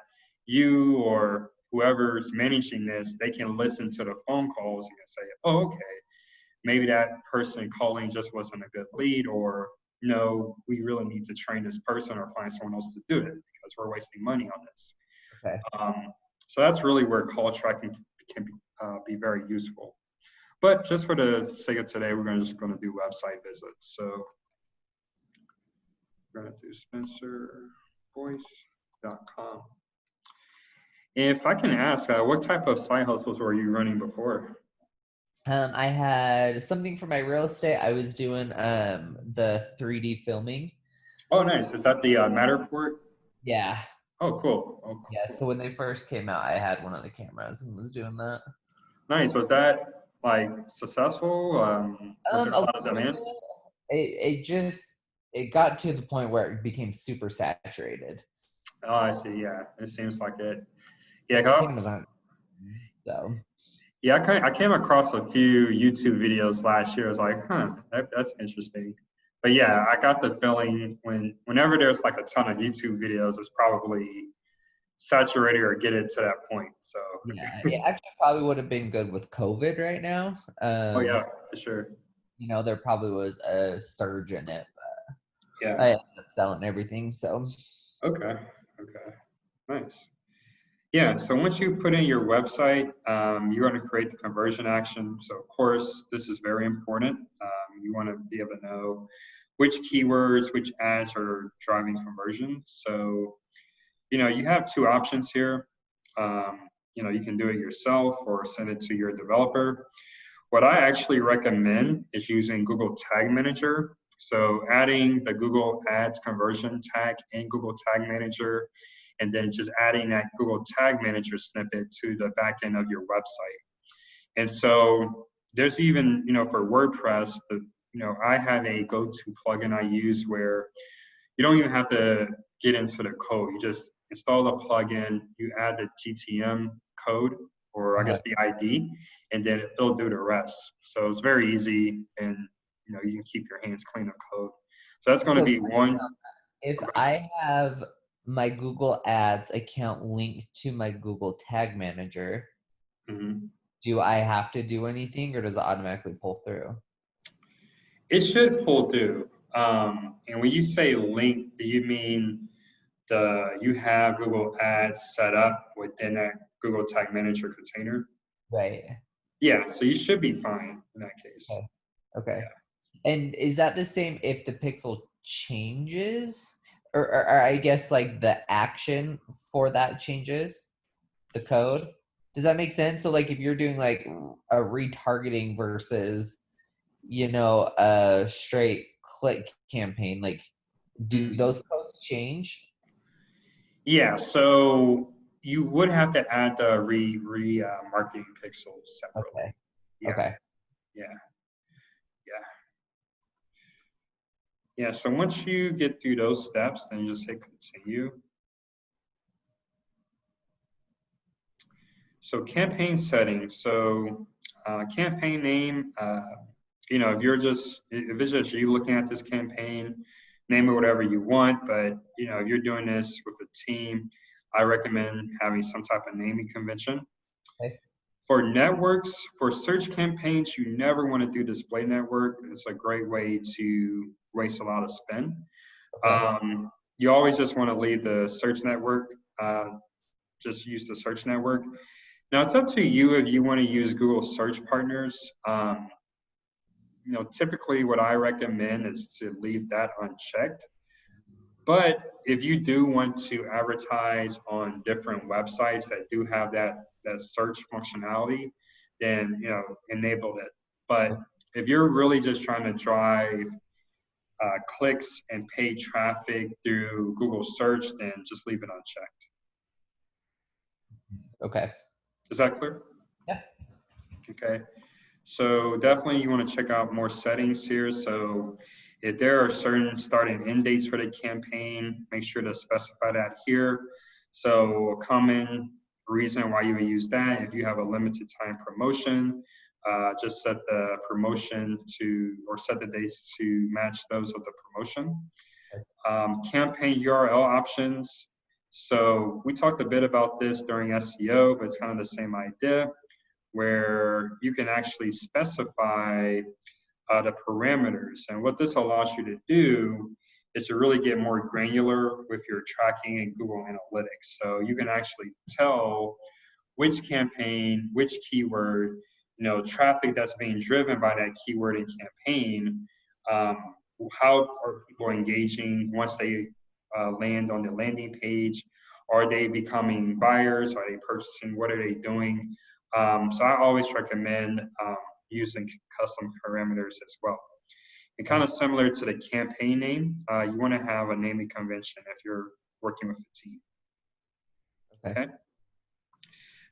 you or whoever's managing this, they can listen to the phone calls and say, oh, okay, maybe that person calling just wasn't a good lead, or no, we really need to train this person or find someone else to do it because we're wasting money on this. Okay. So that's really where call tracking can be very useful. But just for the sake of today, we're just going to do website visits. So we're going to do spencervoice.com. If I can ask, what type of side hustles were you running before? I had something for my real estate. I was doing the 3D filming. Oh, nice. Is that the Matterport? Yeah. Oh, cool. Oh, cool. Yeah. So when they first came out, I had one of the cameras and was doing that. Nice. Was that like successful? Was there a lot of demand? It got to the point where it became super saturated. Oh, I see. Yeah, it seems like it. Yeah, cameras aren't. So. Yeah, I came across a few YouTube videos last year. I was like, that's interesting. But yeah, I got the feeling whenever there's like a ton of YouTube videos, it's probably saturated or get it to that point. So yeah, it actually probably would have been good with COVID right now. Oh yeah, for sure. There probably was a surge in it. But yeah, I ended up selling everything. So okay, nice. Yeah, so once you put in your website, you're going to create the conversion action. So of course, this is very important. You want to be able to know which keywords, which ads are driving conversion. So, you have two options here. You can do it yourself or send it to your developer. What I actually recommend is using Google Tag Manager. So adding the Google Ads conversion tag in Google Tag Manager, and then just adding that Google Tag Manager snippet to the back end of your website. And so there's even, for WordPress, I have a go-to plugin I use where you don't even have to get into the code. You just install the plugin, you add the GTM code, or I guess the ID, and then it'll do the rest. So it's very easy, and you can keep your hands clean of code. So that's going to be one. If I have my Google Ads account linked to my Google Tag Manager, do I have to do anything, or does it automatically pull through? It should pull through. And when you say link, do you mean you have Google Ads set up within that Google Tag Manager container? Right. Yeah, so you should be fine in that case. Okay. Yeah. And is that the same if the pixel changes? Or I guess like the action for that changes, the code? Does that make sense? So like if you're doing like a retargeting versus, a straight click campaign, like do those codes change? Yeah, so you would have to add the marketing pixels separately. Okay. Yeah. Okay. Yeah, so once you get through those steps, then you just hit continue. So campaign settings. So campaign name, if it's just you looking at this campaign, name it whatever you want, but if you're doing this with a team, I recommend having some type of naming convention. Okay. For networks, for search campaigns, you never want to do display network. It's a great way to waste a lot of spend. Okay. You always just want to leave the search network, just use the search network. Now it's up to you if you want to use Google Search Partners. Typically what I recommend is to leave that unchecked. But if you do want to advertise on different websites that do have that search functionality, then enable it. But if you're really just trying to drive clicks and paid traffic through Google search, then just leave it unchecked. Okay. Is that clear? Yeah. Okay. So definitely you want to check out more settings here. So if there are certain start and end dates for the campaign, make sure to specify that here. So a common reason why you would use that, if you have a limited time promotion, just set the promotion to, or set the dates to match those of the promotion. Campaign URL options. So we talked a bit about this during SEO, but it's kind of the same idea, where you can actually specify the parameters. And what this allows you to do is to really get more granular with your tracking in Google Analytics. So you can actually tell which campaign, which keyword, traffic that's being driven by that keyword and campaign, how are people engaging once they land on the landing page? Are they becoming buyers? Are they purchasing? What are they doing? So I always recommend using custom parameters as well. And kind of similar to the campaign name, you want to have a naming convention if you're working with a team. Okay.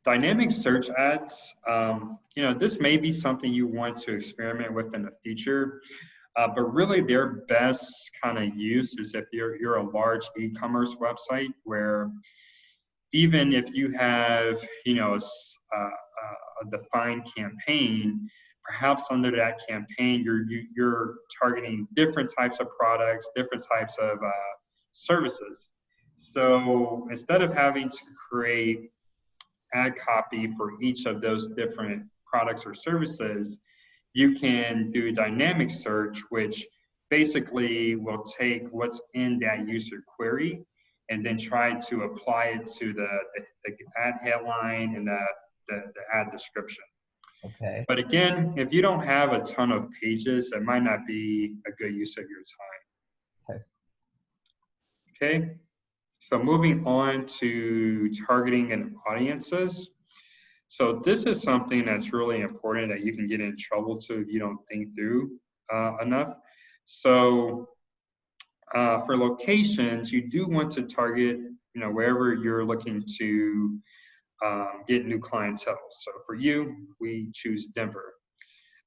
Dynamic search ads, this may be something you want to experiment with in the future, but really their best kind of use is if you're a large e-commerce website where even if you have, a defined campaign, perhaps under that campaign, you're targeting different types of products, different types of services. So instead of having to create ad copy for each of those different products or services, you can do dynamic search, which basically will take what's in that user query and then try to apply it to the ad headline and the ad description. Okay. But again, if you don't have a ton of pages, it might not be a good use of your time. Okay. So moving on to targeting and audiences. So this is something that's really important that you can get in trouble to if you don't think through enough. So for locations, you do want to target, wherever you're looking to get new clientele. So for you, we choose Denver.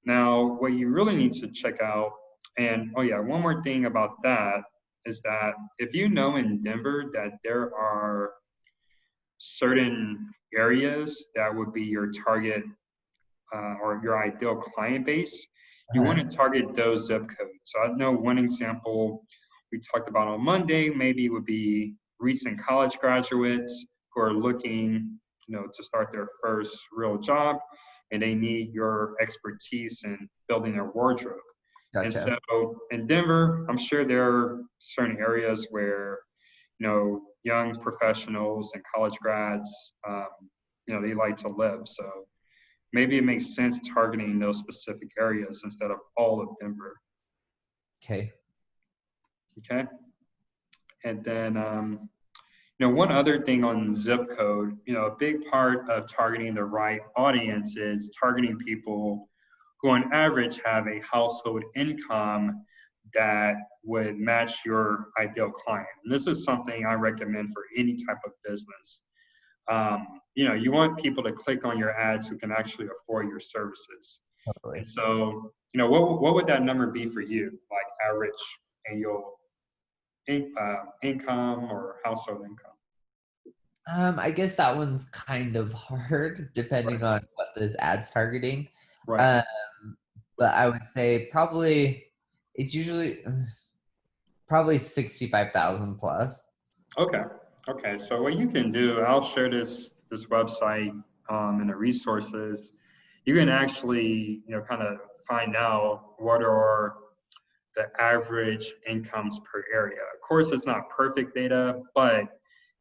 Now, what you really need to check out, and one more thing about that is that if you know in Denver that there are certain areas that would be your target or your ideal client base, you want to target those zip codes. So I know one example we talked about on Monday maybe would be recent college graduates who are looking, to start their first real job, and they need your expertise in building their wardrobe. Gotcha. And so in Denver, I'm sure there are certain areas where, young professionals and college grads, they like to live. So maybe it makes sense targeting those specific areas instead of all of Denver. Okay. Okay. And then, one other thing on zip code, a big part of targeting the right audience is targeting people who on average have a household income that would match your ideal client. And this is something I recommend for any type of business. You want people to click on your ads who can actually afford your services. Totally. And so, what would that number be for you, like average annual income or household income? I guess that one's kind of hard depending on what this ad's targeting. Right. But I would say probably it's usually Probably 65,000 plus. Okay. Okay. So what you can do, I'll share this website in the resources. You can actually, kind of find out what are the average incomes per area. Of course, it's not perfect data, but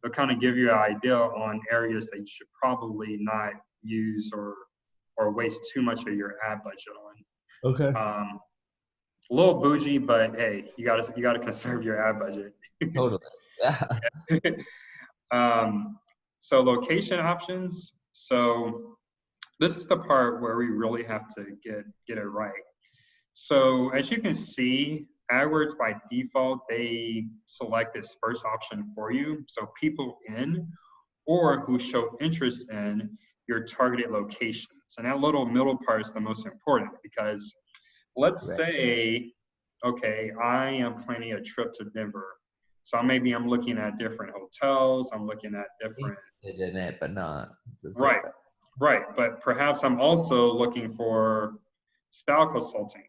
it'll kind of give you an idea on areas that you should probably not use or waste too much of your ad budget on. Okay. A little bougie, but hey, you gotta conserve your ad budget. Totally. Yeah. So location options. So this is the part where we really have to get it right. So as you can see, AdWords by default, they select this first option for you. So people in or who show interest in your targeted locations. And that little middle part is the most important because let's say, okay, I am planning a trip to Denver. So maybe I'm looking at different hotels, I'm looking at different. In it, but not. Right, right. But perhaps I'm also looking for style consulting,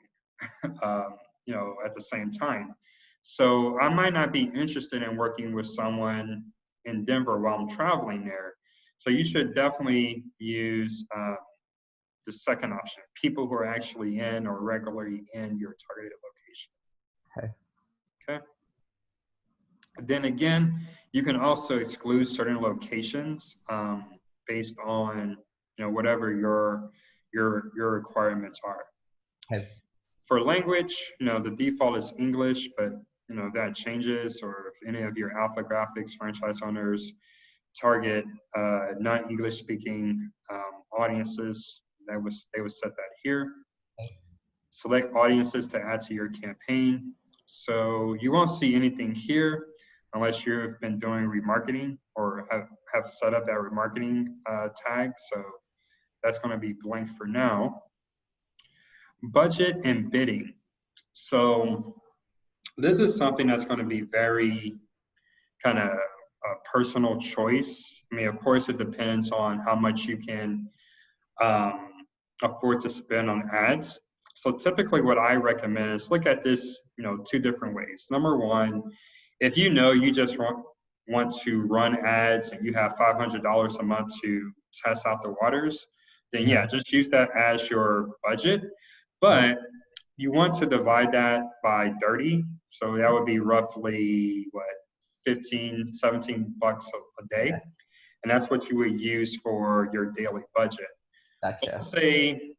at the same time. So I might not be interested in working with someone in Denver while I'm traveling there. So you should definitely use the second option, people who are actually in or regularly in your targeted location. Okay. Then again, you can also exclude certain locations based on whatever your requirements are. Okay. For language, the default is English, but if that changes or if any of your alpha graphics franchise owners target non-English speaking audiences, they would set that here. Select audiences to add to your campaign. So you won't see anything here unless you've been doing remarketing or have set up that remarketing tag. So that's going to be blank for now. Budget and bidding. So this is something that's going to be very kind of a personal choice. I mean, of course, it depends on how much you can afford to spend on ads. So typically what I recommend is look at this, two different ways. Number one, if you just want to run ads and you have $500 a month to test out the waters, then yeah, just use that as your budget. But you want to divide that by 30. So that would be roughly 15, 17 bucks a day. And that's what you would use for your daily budget. Gotcha. Let's say,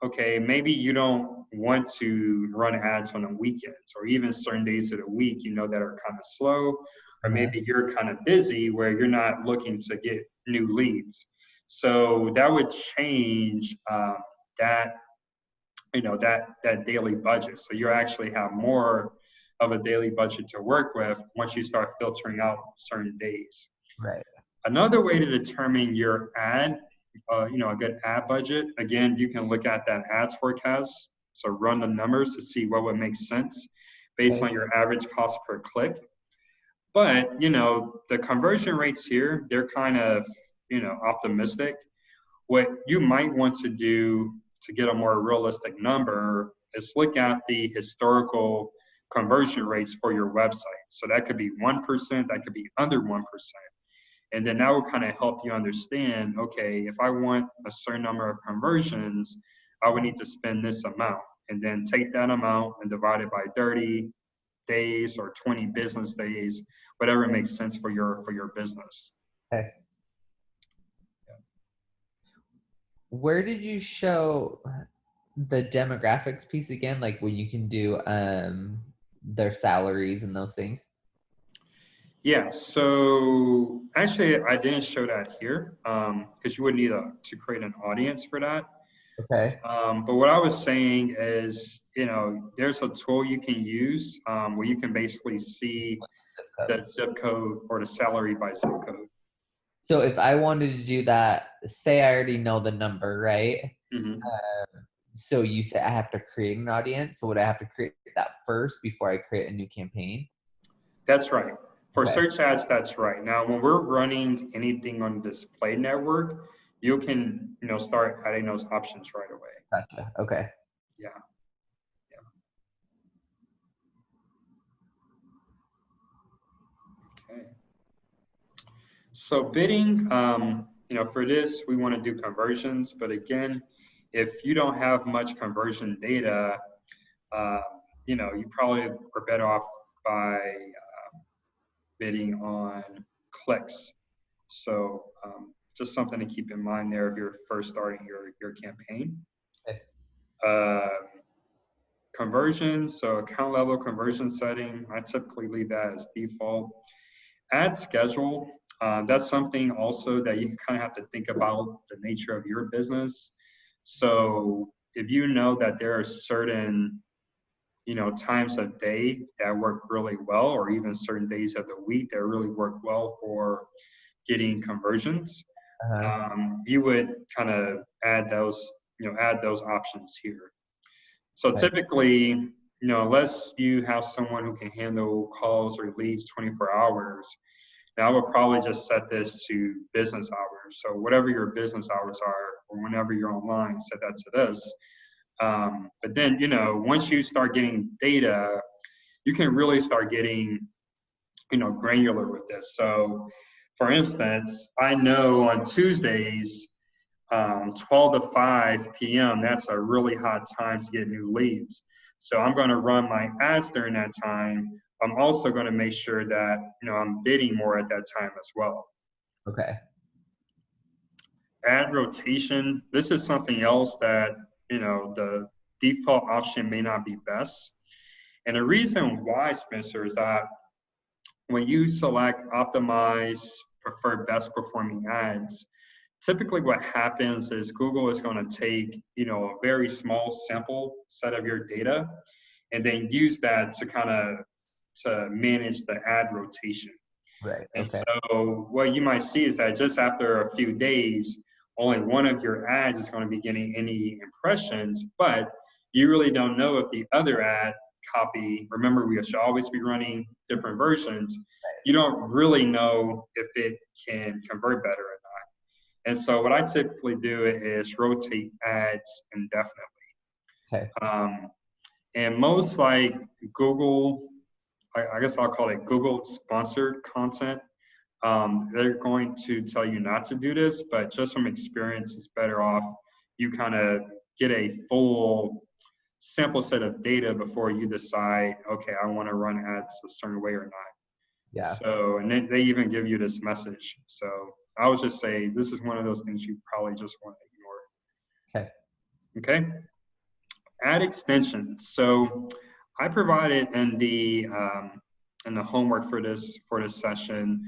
okay, maybe you don't want to run ads on the weekends or even certain days of the week, that are kind of slow, or maybe you're kind of busy where you're not looking to get new leads. So that would change that daily budget. So you actually have more of a daily budget to work with once you start filtering out certain days. Right. Another way to determine your ad, a good ad budget, again, you can look at that ads forecast. So run the numbers to see what would make sense based on your average cost per click. But, the conversion rates here, they're kind of, optimistic. What you might want to do to get a more realistic number is look at the historical conversion rates for your website. So that could be 1%, that could be under 1%. And then that will kind of help you understand, okay, if I want a certain number of conversions, I would need to spend this amount. And then take that amount and divide it by 30 days or 20 business days, whatever makes sense for your business. Okay. Where did you show the demographics piece again? Like when you can do their salaries and those things? Yeah, so actually I didn't show that here because you would need to create an audience for that. Okay. But what I was saying is, there's a tool you can use where you can basically see the zip code or the salary by zip code. So if I wanted to do that, say I already know the number, right? Mm-hmm. So you say I have to create an audience. So would I have to create that first before I create a new campaign? That's right. For search ads, that's right. Now, when we're running anything on display network, you can, start adding those options right away. Gotcha. Okay. Yeah. So bidding, for this, we want to do conversions. But again, if you don't have much conversion data, uh, you probably are better off by bidding on clicks. So just something to keep in mind there if you're first starting your campaign. Okay. Conversion, so account level conversion setting, I typically leave that as default. Ad schedule, that's something also that you kind of have to think about the nature of your business. So if you know that there are certain times of day that work really well, or even certain days of the week that really work well for getting conversions, Uh-huh. you would kind of add those options here. So Okay. typically, unless you have someone who can handle calls or leads 24 hours, now I would probably just set this to business hours. So whatever your business hours are, or whenever you're online, set that to this. But then, once you start getting data, you can really start getting, granular with this. So for instance, I know on Tuesdays, 12 to 5 p.m., that's a really hot time to get new leads. So I'm going to run my ads during that time. I'm also going to make sure that, I'm bidding more at that time as well. Okay. Ad rotation, this is something else that, the default option may not be best. And the reason why, Spencer, is that when you select optimize, prefer best performing ads, typically what happens is Google is going to take, a very small sample set of your data and then use that to manage the ad rotation. Right. And Okay. so what you might see is that just after a few days, only one of your ads is going to be getting any impressions, but you really don't know if the other ad copy, remember we should always be running different versions, you don't really know if it can convert better or not. And so what I typically do is rotate ads indefinitely. Okay. And most like Google, I guess I'll call it Google sponsored content, they're going to tell you not to do this, but just from experience, it's better off you kind of get a full sample set of data before you decide, okay, I want to run ads a certain way or not. Yeah. So, and they even give you this message. So I would just say this is one of those things you probably just want to ignore. Okay. Okay. Ad extensions. So I provided in the homework for this session,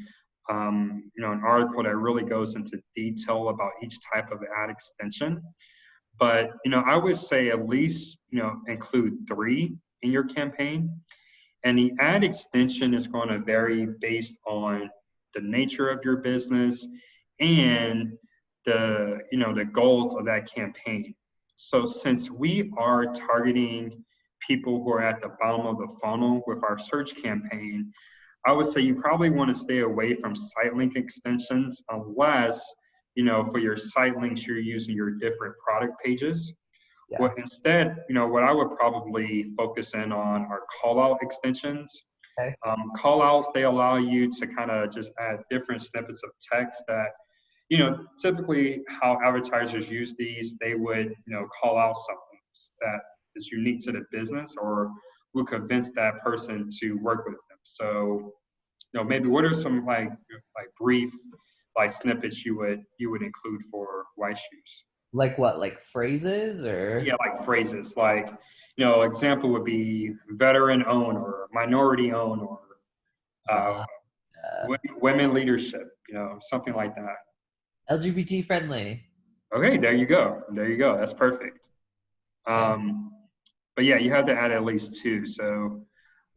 an article that really goes into detail about each type of ad extension. But I would say at least include 3 in your campaign. And the ad extension is going to vary based on the nature of your business and the goals of that campaign. So since we are targeting people who are at the bottom of the funnel with our search campaign, I would say you probably want to stay away from site link extensions unless, for your site links, you're using your different product pages. Yeah. What instead, what I would probably focus in on are call out extensions. Okay. Call outs, they allow you to kind of just add different snippets of text that, typically how advertisers use these, they would, call out something that is unique to the business or would convince that person to work with them. So, maybe what are some like brief snippets you would include for white shoes? Like what? Like phrases or? Yeah, like phrases. Like, example would be veteran owned or minority owned or Uh, women leadership, something like that. LGBT friendly. Okay, there you go. There you go. That's perfect. Okay. But yeah, you have to add at least 2. So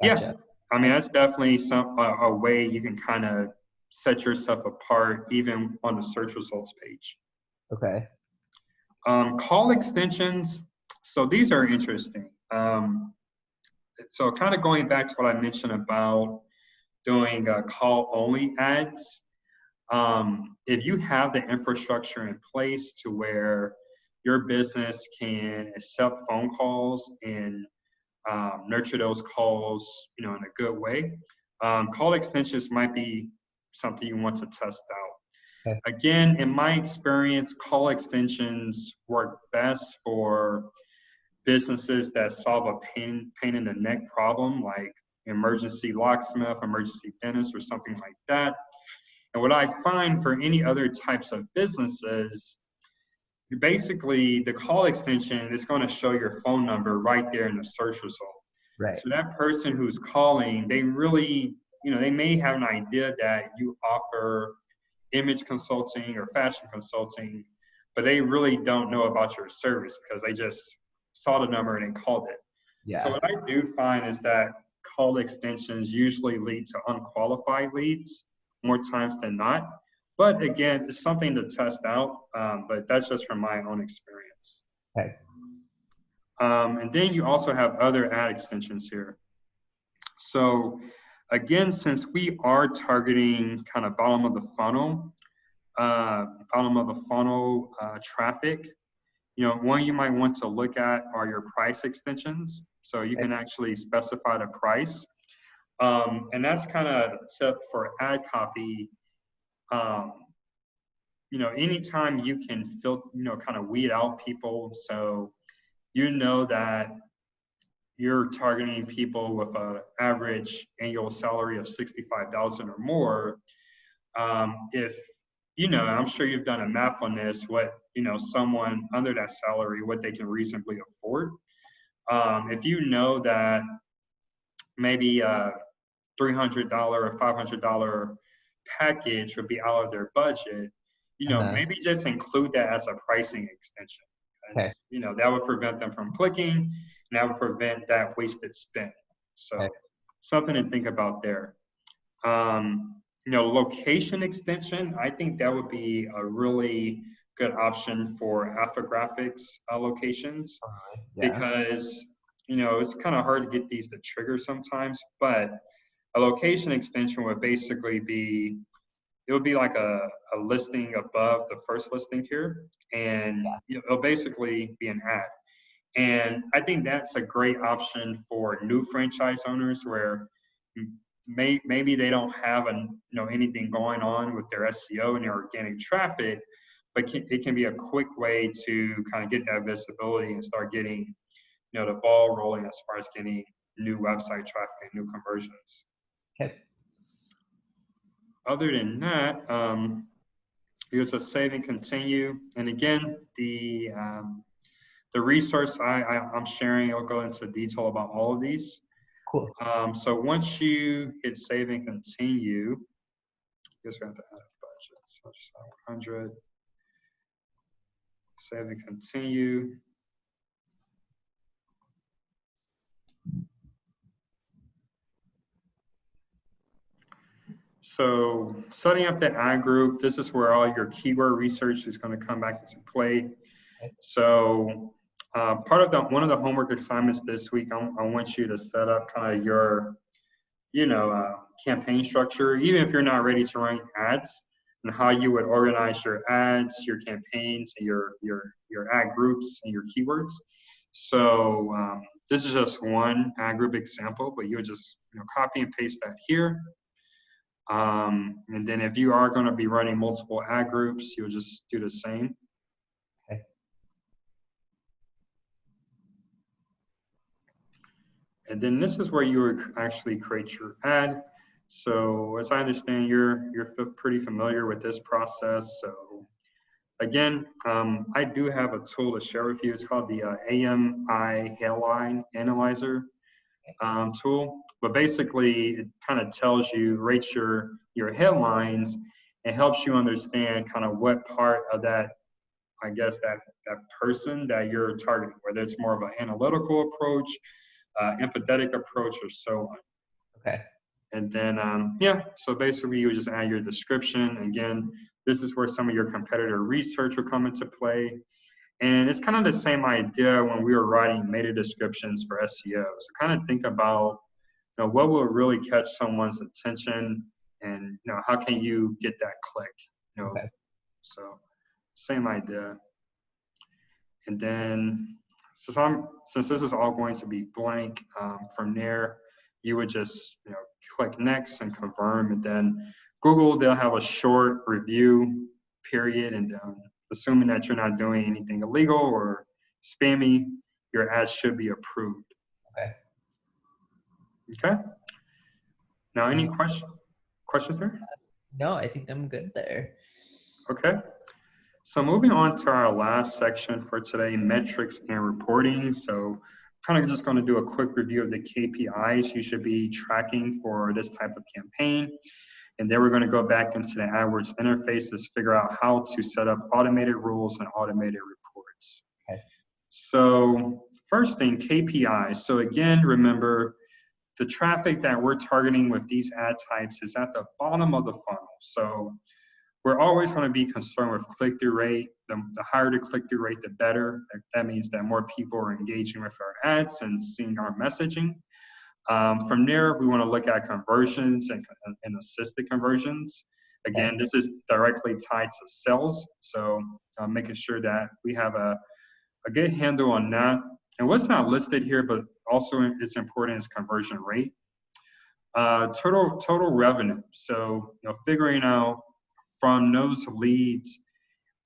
Gotcha. yeah, I mean, that's definitely a way you can kind of set yourself apart even on the search results page. Okay. Call extensions. So these are interesting. So kind of going back to what I mentioned about doing call only ads. If you have the infrastructure in place to where your business can accept phone calls and nurture those calls, in a good way, call extensions might be something you want to test out. Okay. Again, in my experience, call extensions work best for businesses that solve a pain in the neck problem, like emergency locksmith, emergency dentist, or something like that. And what I find for any other types of businesses, basically the call extension is going to show your phone number right there in the search result. Right. So that person who's calling, they really, they may have an idea that you offer image consulting or fashion consulting, but they really don't know about your service because they just saw the number and then called it. Yeah. So what I do find is that call extensions usually lead to unqualified leads more times than not. But again, it's something to test out, but that's just from my own experience. Okay. And then you also have other ad extensions here. So again, since we are targeting kind of bottom of the funnel traffic, one you might want to look at are your price extensions. So you can actually specify the price. And that's kind of a tip for ad copy. Anytime you can kind of weed out people, so that you're targeting people with an average annual salary of $65,000 or more. If I'm sure you've done a math on this, what someone under that salary, what they can reasonably afford. If you know that maybe a $300 or $500 package would be out of their budget, maybe just include that as a pricing extension. Okay. That would prevent them from clicking, and that would prevent that wasted spend. So something to think about there. Location extension, I think that would be a really good option for infographics locations, because it's kind of hard to get these to trigger sometimes, but a location extension would basically be, it would be like a listing above the first listing here, and it'll basically be an ad. And I think that's a great option for new franchise owners where maybe they don't have anything going on with their SEO and their organic traffic, but it can be a quick way to kind of get that visibility and start getting the ball rolling as far as getting new website traffic and new conversions. Okay. Other than that, here's a save and continue. And again, the resource I'm sharing, I'll go into detail about all of these. Cool. So once you hit save and continue, I guess we have to add a budget. So just 100. Save and continue. So setting up the ad group, this is where all your keyword research is going to come back into play. So one of the homework assignments this week, I want you to set up kind of your, campaign structure, even if you're not ready to run ads, and how you would organize your ads, your campaigns, and your ad groups and your keywords. So this is just one ad group example, but you'll just copy and paste that here. And then if you are going to be running multiple ad groups, you'll just do the same. Okay. And then this is where you would actually create your ad. So as I understand, you're pretty familiar with this process. So again, I do have a tool to share with you. It's called the AMI Headline Analyzer tool. But basically, it kind of tells you, rates your headlines, and helps you understand kind of what part of that, I guess, that person that you're targeting, whether it's more of an analytical approach, empathetic approach, or so on. Okay. And then, so basically you just add your description. Again, this is where some of your competitor research will come into play. And it's kind of the same idea when we were writing meta descriptions for SEO. So kind of think about, what will really catch someone's attention, and, how can you get that click? Okay. So same idea. And then, since this is all going to be blank, from there, you would just, click next and confirm. And then Google, they'll have a short review period, and assuming that you're not doing anything illegal or spammy, your ads should be approved. Okay. Okay. Now, any questions there? No, I think I'm good there. Okay. So moving on to our last section for today, metrics and reporting. So kind of just going to do a quick review of the KPIs you should be tracking for this type of campaign. And then we're going to go back into the AdWords interfaces, figure out how to set up automated rules and automated reports. Okay. So first thing, KPIs. So again, remember the traffic that we're targeting with these ad types is at the bottom of the funnel. So we're always going to be concerned with click-through rate. The higher the click-through rate, the better. That means that more people are engaging with our ads and seeing our messaging. From there, we want to look at conversions and assisted conversions. Again, this is directly tied to sales. So making sure that we have a good handle on that. And what's not listed here, but also it's important, is conversion rate. Total revenue. So figuring out from those leads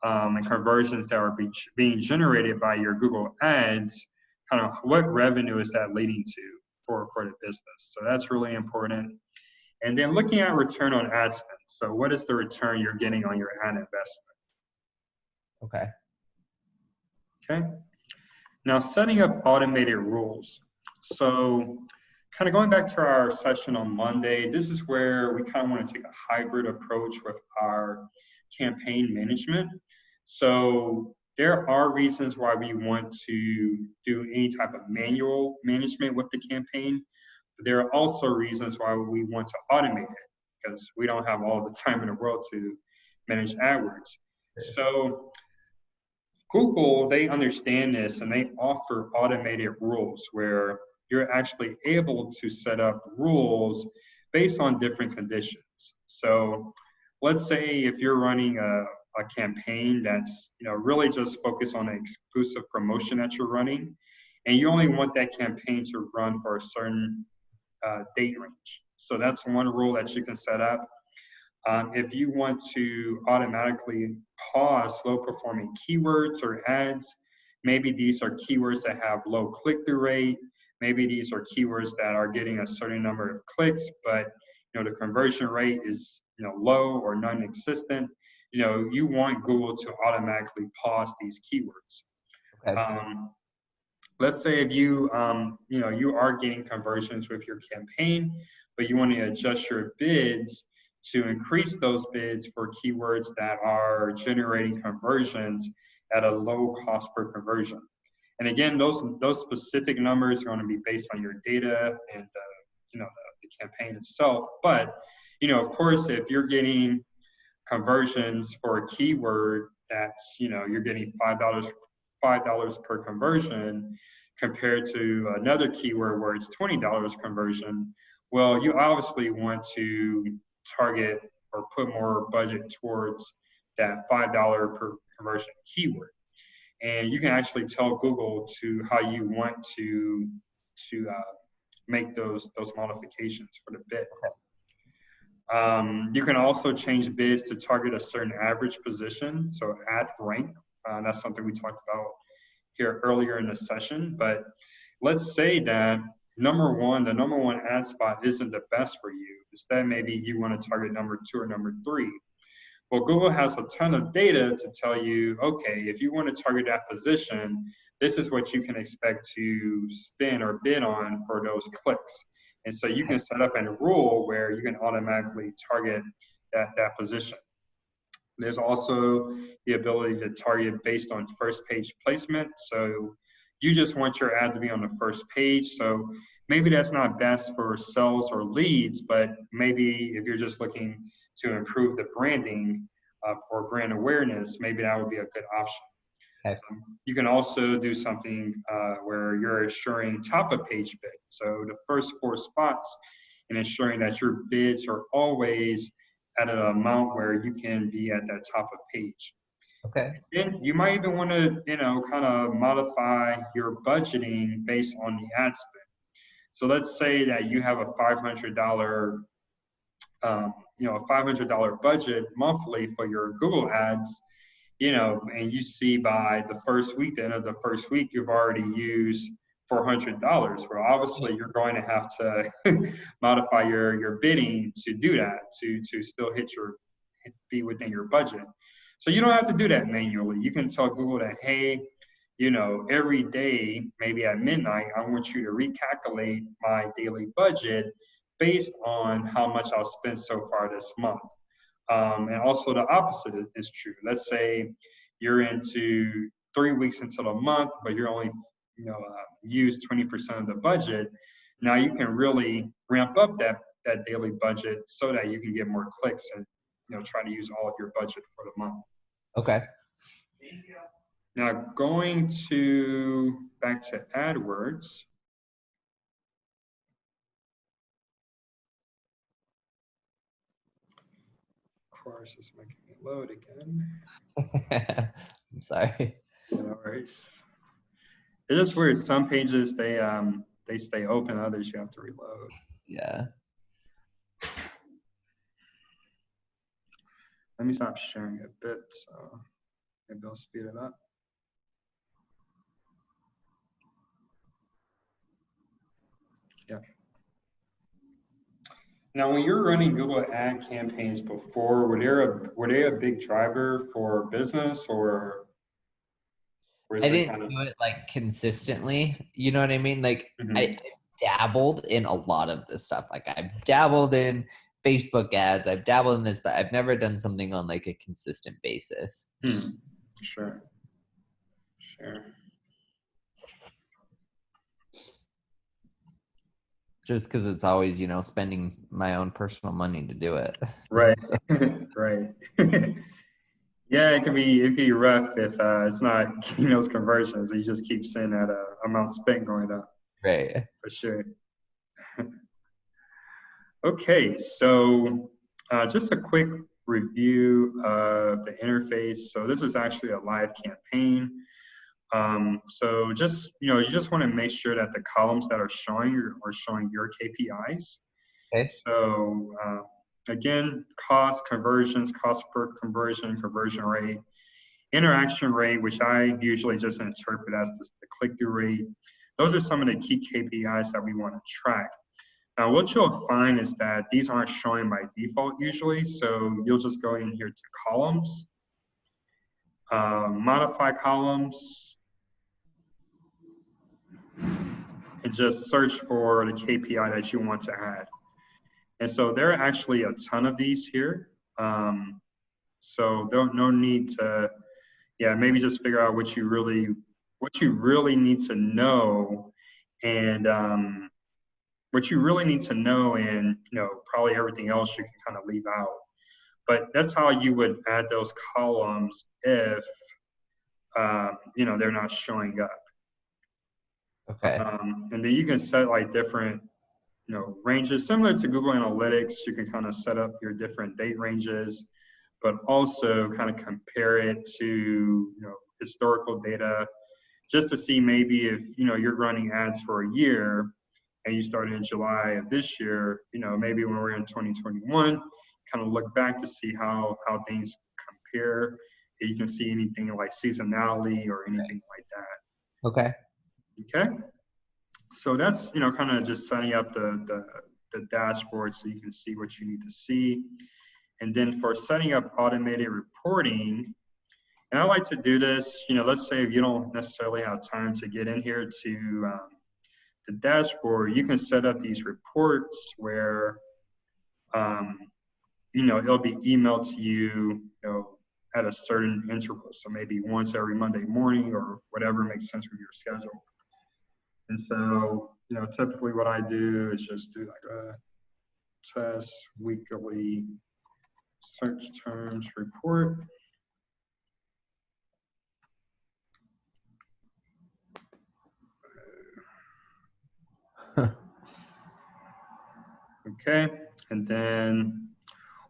and conversions that are being generated by your Google ads, kind of what revenue is that leading to for the business. So that's really important. And then looking at return on ad spend. So what is the return you're getting on your ad investment? Okay. Okay. Now setting up automated rules. So kind of going back to our session on Monday, this is where we kind of want to take a hybrid approach with our campaign management. So there are reasons why we want to do any type of manual management with the campaign, but there are also reasons why we want to automate it, because we don't have all the time in the world to manage AdWords. So Google, they understand this and they offer automated rules where you're actually able to set up rules based on different conditions. So let's say if you're running a campaign that's really just focused on an exclusive promotion that you're running, and you only want that campaign to run for a certain date range. So that's one rule that you can set up. If you want to automatically pause slow performing keywords or ads, maybe these are keywords that have low click-through rate. Maybe these are keywords that are getting a certain number of clicks, but the conversion rate is low or non-existent. You want Google to automatically pause these keywords. Okay. Let's say if you you are getting conversions with your campaign, but you want to adjust your bids to increase those bids for keywords that are generating conversions at a low cost per conversion. And again, those specific numbers are going to be based on your data and the campaign itself. But of course, if you're getting conversions for a keyword that's you're getting $5 per conversion compared to another keyword where it's $20 conversion, well, you obviously want to target or put more budget towards that $5 per conversion keyword. And you can actually tell Google how you want to make those modifications for the bid. You can also change bids to target a certain average position, so ad rank. That's something we talked about here earlier in the session. But let's say that the number one ad spot isn't the best for you. Instead, maybe you want to target number 2 or number 3. Well, Google has a ton of data to tell you, okay, if you want to target that position, this is what you can expect to spend or bid on for those clicks. And so you can set up a rule where you can automatically target that position. There's also the ability to target based on first page placement. So you just want your ad to be on the first page. So maybe that's not best for sales or leads, but maybe if you're just looking to improve the branding or brand awareness, maybe that would be a good option. Okay. You can also do something where you're ensuring top of page bid. So the first 4 spots, and ensuring that your bids are always at an amount where you can be at that top of page. Okay. Then you might even want to, kind of modify your budgeting based on the ad spend. So let's say that you have a $500 a $500 budget monthly for your Google ads, and you see by the first week, the end of the first week, you've already used $400. Well, obviously you're going to have to modify your bidding to do that, to still be within your budget. So you don't have to do that manually. You can tell Google that, hey, every day, maybe at midnight, I want you to recalculate my daily budget based on how much I'll spend so far this month. And also the opposite is true. Let's say you're into 3 weeks into the month, but you're only use 20% of the budget. Now you can really ramp up that daily budget so that you can get more clicks and try to use all of your budget for the month. Okay. Now going back to AdWords. Of course, it's making me load again. I'm sorry. No worries. It's just weird. Some pages they stay open, others you have to reload. Yeah. Let me stop sharing a bit, so maybe I'll speed it up. Yeah. Now, when you're running Google ad campaigns before, were they a big driver for business, or I didn't do it like consistently. You know what I mean? Like I dabbled in a lot of this stuff. Like I've dabbled in Facebook ads, I've dabbled in this, but I've never done something on like a consistent basis. Sure. Just because it's always, spending my own personal money to do it. Right. Right. Yeah, it can be rough if it's not getting those conversions. You just keep seeing that amount spent going up. Right. For sure. Okay, so just a quick review of the interface. So this is actually a live campaign. So just, you just want to make sure that the columns that are showing your KPIs. Okay. So again, cost, conversions, cost per conversion, conversion rate, interaction rate, which I usually just interpret as the click-through rate. Those are some of the key KPIs that we want to track. Now, what you'll find is that these aren't showing by default usually, so you'll just go in here to columns, modify columns, and just search for the KPI that you want to add. And so there are actually a ton of these here. So no need to, maybe just figure out what you really need to know, and probably everything else you can kind of leave out. But that's how you would add those columns if they're not showing up. Okay. And then you can set like different ranges similar to Google Analytics. You can kind of set up your different date ranges, but also kind of compare it to historical data, just to see maybe if you're running ads for a year and you started in July of this year, maybe when we're in 2021, kind of look back to see how things compare. If you can see anything like seasonality or anything like that. Okay. So that's kind of just setting up the dashboard so you can see what you need to see. And then for setting up automated reporting, and I like to do this, let's say if you don't necessarily have time to get in here to the dashboard, you can set up these reports where it'll be emailed to you, at a certain interval. So maybe once every Monday morning or whatever makes sense with your schedule. And so, typically what I do is just do like a test weekly search terms report. Okay, and then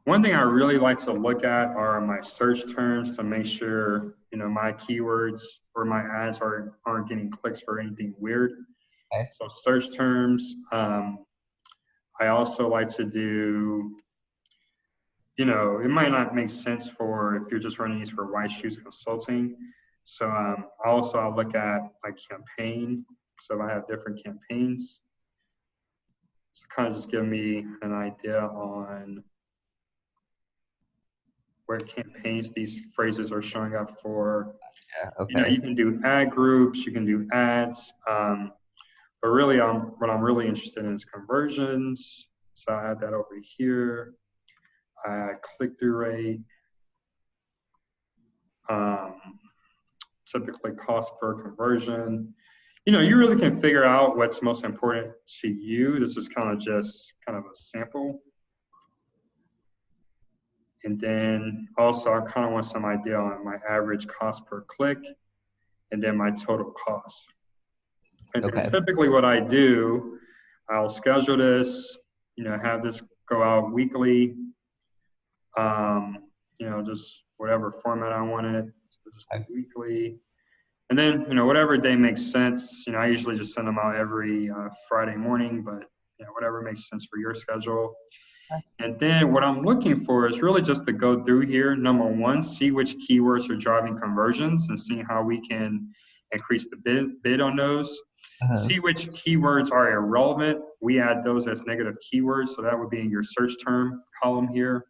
one thing I really like to look at are my search terms to make sure my keywords or my ads aren't getting clicks for anything weird. Okay. So search terms. I also like to do you know, it might not make sense for if you're just running these for White Shoes Consulting. So also I'll look at my campaign. So if I have different campaigns, so kind of just give me an idea on where campaigns these phrases are showing up for. Yeah, You know, okay. you can do ad groups, you can do ads, but really what I'm really interested in is conversions. So I add that over here. Click-through rate, typically cost per conversion. You know, you really can figure out what's most important to you. This is kind of just kind of a sample. And then also I kind of want some idea on my average cost per click and then my total cost. And then typically what I do, I'll schedule this, you know, have this go out weekly, you know, just whatever format I want it, so just weekly. And then, you know, whatever day makes sense, you know, I usually just send them out every Friday morning, but, you know, whatever makes sense for your schedule. And then what I'm looking for is really just to go through here. Number one, see which keywords are driving conversions and see how we can increase the bid on those. See which keywords are irrelevant. We add those as negative keywords. So that would be in your search term column here.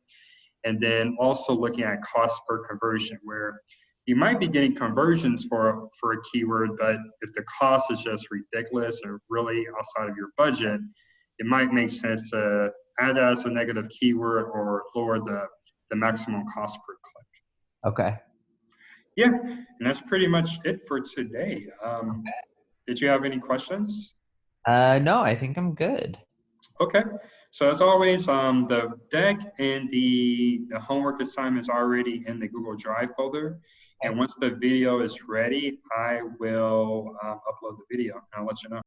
And then also looking at cost per conversion, where you might be getting conversions for a keyword, but if the cost is just ridiculous or really outside of your budget, it might make sense to add that as a negative keyword or lower the maximum cost per click. Okay. Yeah, and that's pretty much it for today. Did you have any questions? No, I think I'm good. Okay, so as always, the deck and the homework assignment is already in the Google Drive folder. And once the video is ready, I will upload the video and I'll let you know.